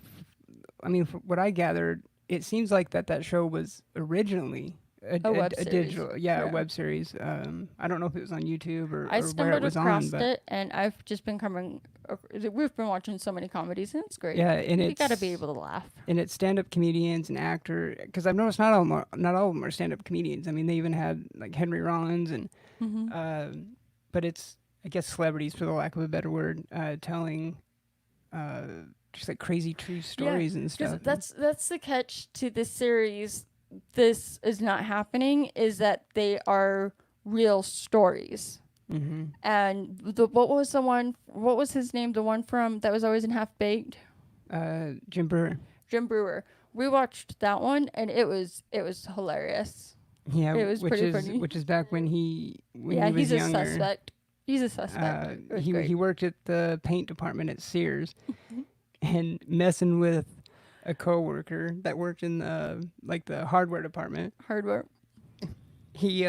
I mean, from what I gathered, it seems like that show was originally a digital, a web series. I don't know if it was on YouTube or where it was on. I stumbled across it, and I've just been we've been watching so many comedies, and it's great. Yeah, and you got to be able to laugh. And it's stand-up comedians and actor, because I've noticed not all of them are stand-up comedians. I mean, they even had like Henry Rollins and, but it's, I guess, celebrities, for the lack of a better word, telling just like crazy true stories and stuff. That's the catch to this series. This Is Not Happening is that they are real stories. And what was his name? The one from that was always in Half Baked? Jim Brewer. Jim Brewer. We watched that one, and it was hilarious. Yeah, it was pretty funny. Which is back when he was younger. He's a suspect. He's a suspect. He worked at the paint department at Sears, and messing with a coworker that worked in the hardware department. Hardware. He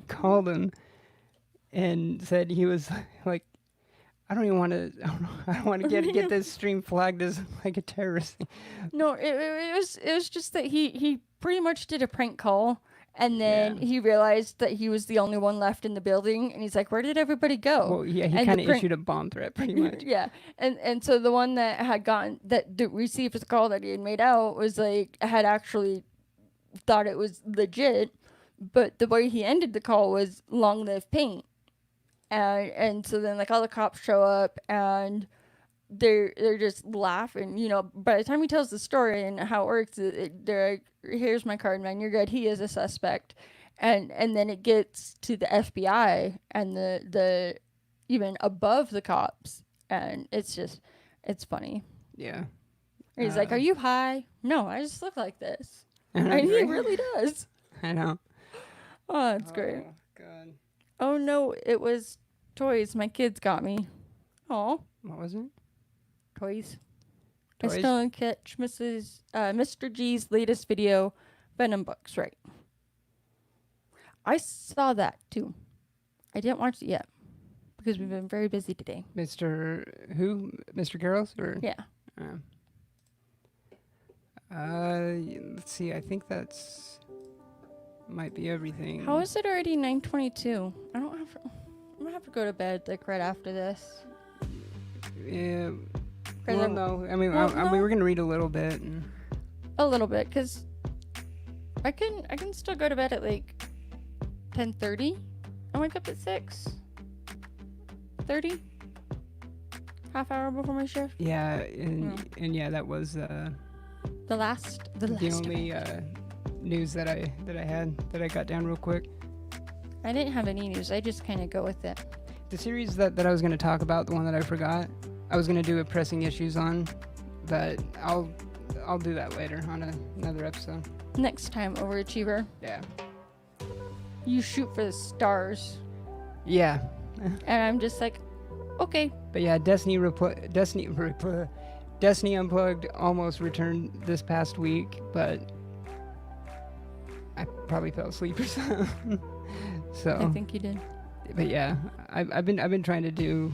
called him and said he was like, I don't want to get this stream flagged as like a terrorist thing. No, it was just that he pretty much did a prank call, and then he realized that he was the only one left in the building, and he's like, where did everybody go? Well, yeah, he kind of issued a bomb threat pretty much. Yeah. And so the one that had received the call that he had made out was like, had actually thought it was legit, but the way he ended the call was long live paint. And so then like all the cops show up, and they're just laughing, by the time he tells the story and how it works, they're like, here's my card, man, you're good, he is a suspect. And then it gets to the FBI and the even above the cops, and it's funny. Yeah. He's like, are you high? No, I just look like this. And he really does. I know. Oh, it's great. God. Oh no, it was toys my kids got me. Oh. What was it? Toys. I still didn't catch Mr. G's latest video, Venom Books, right? I saw that too. I didn't watch it yet because we've been very busy today. Mr. Who? Mr. Garros? Or? Yeah. Let's see. I think that's might be everything. How is it already 9:22? I'm gonna have to go to bed like right after this. Yeah. Well, no. I mean, we were gonna read a little bit. A little bit, cause I can still go to bed at like 10:30. I wake up at 6:30. Half hour before my shift. Yeah, and yeah, that was The last only news that I got down real quick. I didn't have any news. I just kind of go with it. The series that I was going to talk about, the one that I forgot, I was going to do a pressing issues on, but I'll do that later on another episode. Next time, overachiever. Yeah. You shoot for the stars. Yeah. And I'm just like, okay. But yeah, Destiny Unplugged almost returned this past week, but I probably fell asleep or something. So I think you did. But yeah, I've been trying to do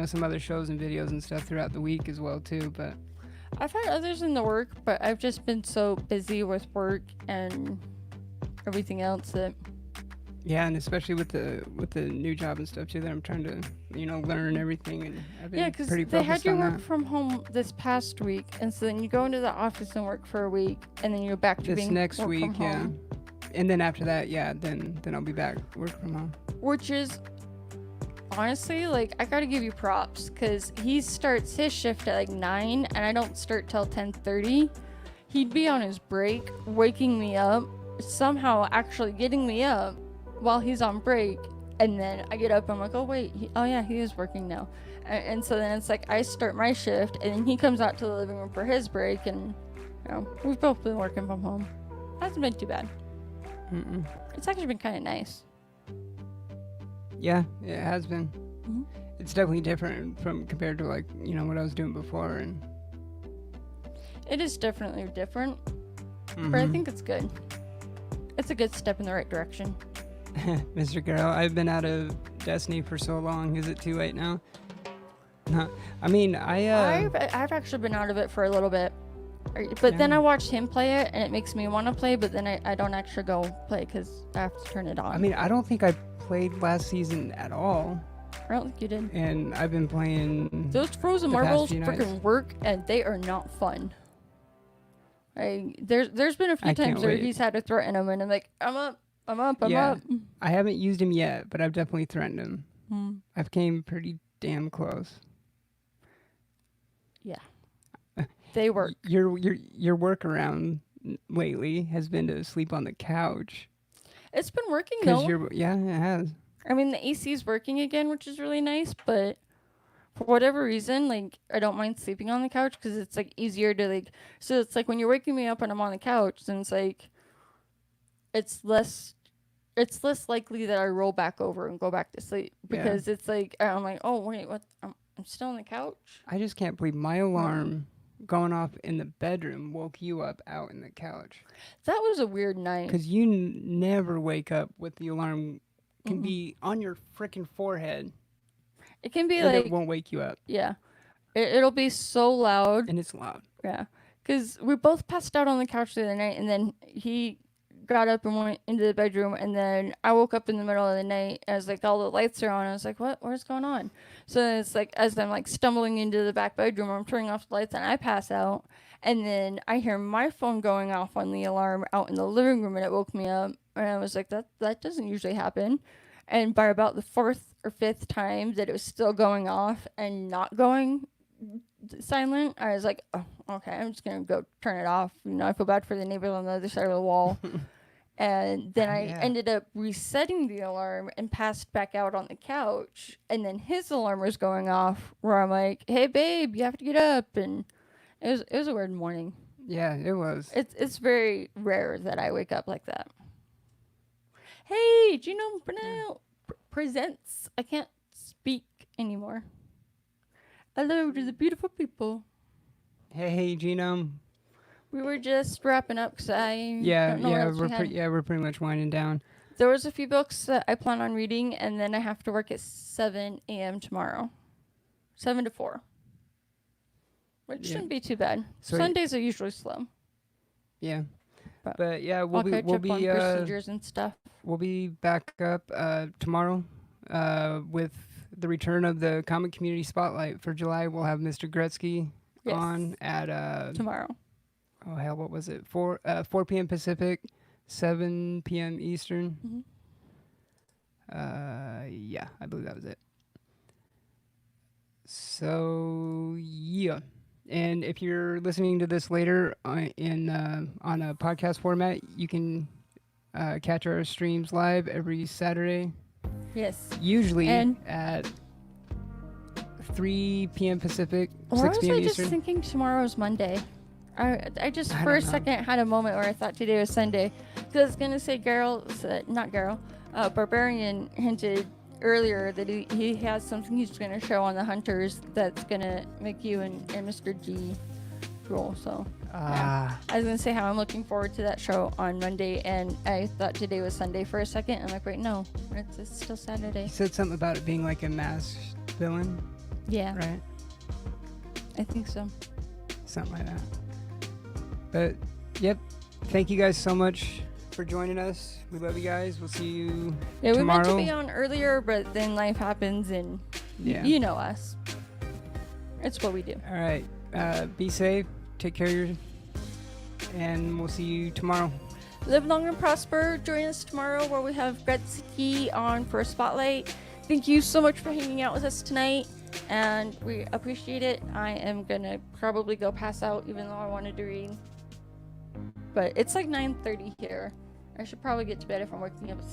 some other shows and videos and stuff throughout the week as well too, but I've had others in the work, but I've just been so busy with work and everything else that yeah, and especially with the new job and stuff too, that I'm trying to learn everything, and I've been because pretty they had focused you on work that. from home this past week, and so then you go into the office and work for a week, and then you're back to This being next work week, from yeah, home, and then after that, yeah, then I'll be back work from home. which is honestly, like, I gotta give you props, because he starts his shift at like 9, and I don't start till 10:30. He'd be on his break, waking me up, somehow actually getting me up while he's on break, and then I get up, I'm like, oh wait, he is working now. And so then it's like I start my shift, and then he comes out to the living room for his break, and we've both been working from home. Hasn't been too bad. Mm-mm. It's actually been kind of nice. Yeah, it has been. Mm-hmm. It's definitely different from compared to what I was doing before, and It is definitely different, mm-hmm. but I think it's good. It's a good step in the right direction. Mr. Girl, I've been out of Destiny for so long. Is it too late now? No, I mean, I've actually been out of it for a little bit, but then I watched him play it, and it makes me want to play, but then I don't actually go play because I have to turn it on. I mean, I don't think I played last season at all, I don't think you did. and I've been playing. Those frozen the past marbles few nights. freaking work, and they are not fun. There's been a few I can't times where wait. he's had to threaten him, and I'm like, I'm up. Yeah. I haven't used him yet, but I've definitely threatened him. Hmm. I've came pretty damn close. Yeah. They work. Your workaround lately has been to sleep on the couch. It's been working Cause though. yeah, it has. I mean, the AC is working again, which is really nice, but for whatever reason, like, I don't mind sleeping on the couch because it's like easier to like. So it's like when you're waking me up and I'm on the couch, then it's like it's less likely that I roll back over and go back to sleep because it's like I'm like, oh wait, what? I'm still on the couch. I just can't believe my alarm going off in the bedroom woke you up out in the couch. That was a weird night. Because you never wake up with the alarm can be on your freaking forehead. It can be and like it won't wake you up. Yeah, it'll be so loud. And it's loud. Yeah, because we both passed out on the couch the other night, and then he got up and went into the bedroom, and then I woke up in the middle of the night as like all the lights are on. I was like, what's going on? So then it's like as I'm like stumbling into the back bedroom, I'm turning off the lights and I pass out, and then I hear my phone going off on the alarm out in the living room, and it woke me up, and I was like, that doesn't usually happen. And by about the 4th or 5th time that it was still going off and not going silent, I was like, oh, okay, I'm just gonna go turn it off. I feel bad for the neighbors on the other side of the wall. And then I ended up resetting the alarm and passed back out on the couch, and then his alarm was going off where I'm like, hey babe, you have to get up. And it was a weird morning. Yeah, it was. It's very rare that I wake up like that. Hey, Genome Brunel presents. I can't speak anymore. Hello to the beautiful people. Hey, Genome. We were just wrapping up because don't know what else we had. We're pretty much winding down. There was a few books that I plan on reading, and then I have to work at 7 a.m. tomorrow. 7 to 4. Which shouldn't be too bad. So Sundays are usually slow. Yeah. But yeah, we'll I'll catch be up on procedures and stuff. We'll be back up tomorrow with the return of the Comic Community Spotlight for July. We'll have Mr. Gretzky on at tomorrow. Oh hell, what was it? 4 p.m. Pacific, 7 p.m. Eastern. Mm-hmm. Yeah, I believe that was it. So yeah. And if you're listening to this later on a podcast format, you can catch our streams live every Saturday, Yes. usually And at 3 p.m. Pacific, or 6 was p.m. I just Eastern. thinking tomorrow's Monday? I just I for a don't know. second had a moment where I thought today was Sunday. Because I was going to say Barbarian hinted earlier that he has something he's going to show on the Hunters that's going to make you and Mr. G roll. So yeah. I was going to say how I'm looking forward to that show on Monday, and I thought today was Sunday for a second. I'm like, wait, no, it's still Saturday. You said something about it being like a masked villain, Yeah, right? I think so. Something like that. But, yep. Thank you guys so much for joining us. We love you guys. We'll see you Yeah, tomorrow. we meant to be on earlier, but then life happens, and you know us. It's what we do. All right. Be safe. Take care and we'll see you tomorrow. Live long and prosper. Join us tomorrow where we have Gretzky on for a spotlight. Thank you so much for hanging out with us tonight, and we appreciate it. I am gonna probably go pass out, even though I wanted to read. But it's like 9:30 here. I should probably get to bed if I'm waking up at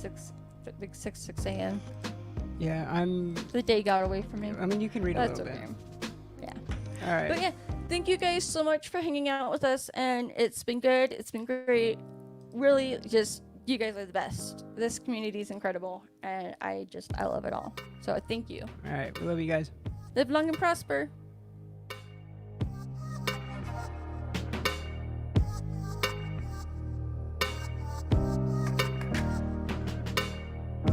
6 a.m. Yeah, The day got away from me. I mean, you can read a That's little okay. bit. Yeah. All right. But yeah, thank you guys so much for hanging out with us, and it's been good. It's been great. Really, just you guys are the best. This community is incredible, and I love it all. So thank you. All right. We love you guys. Live long and prosper.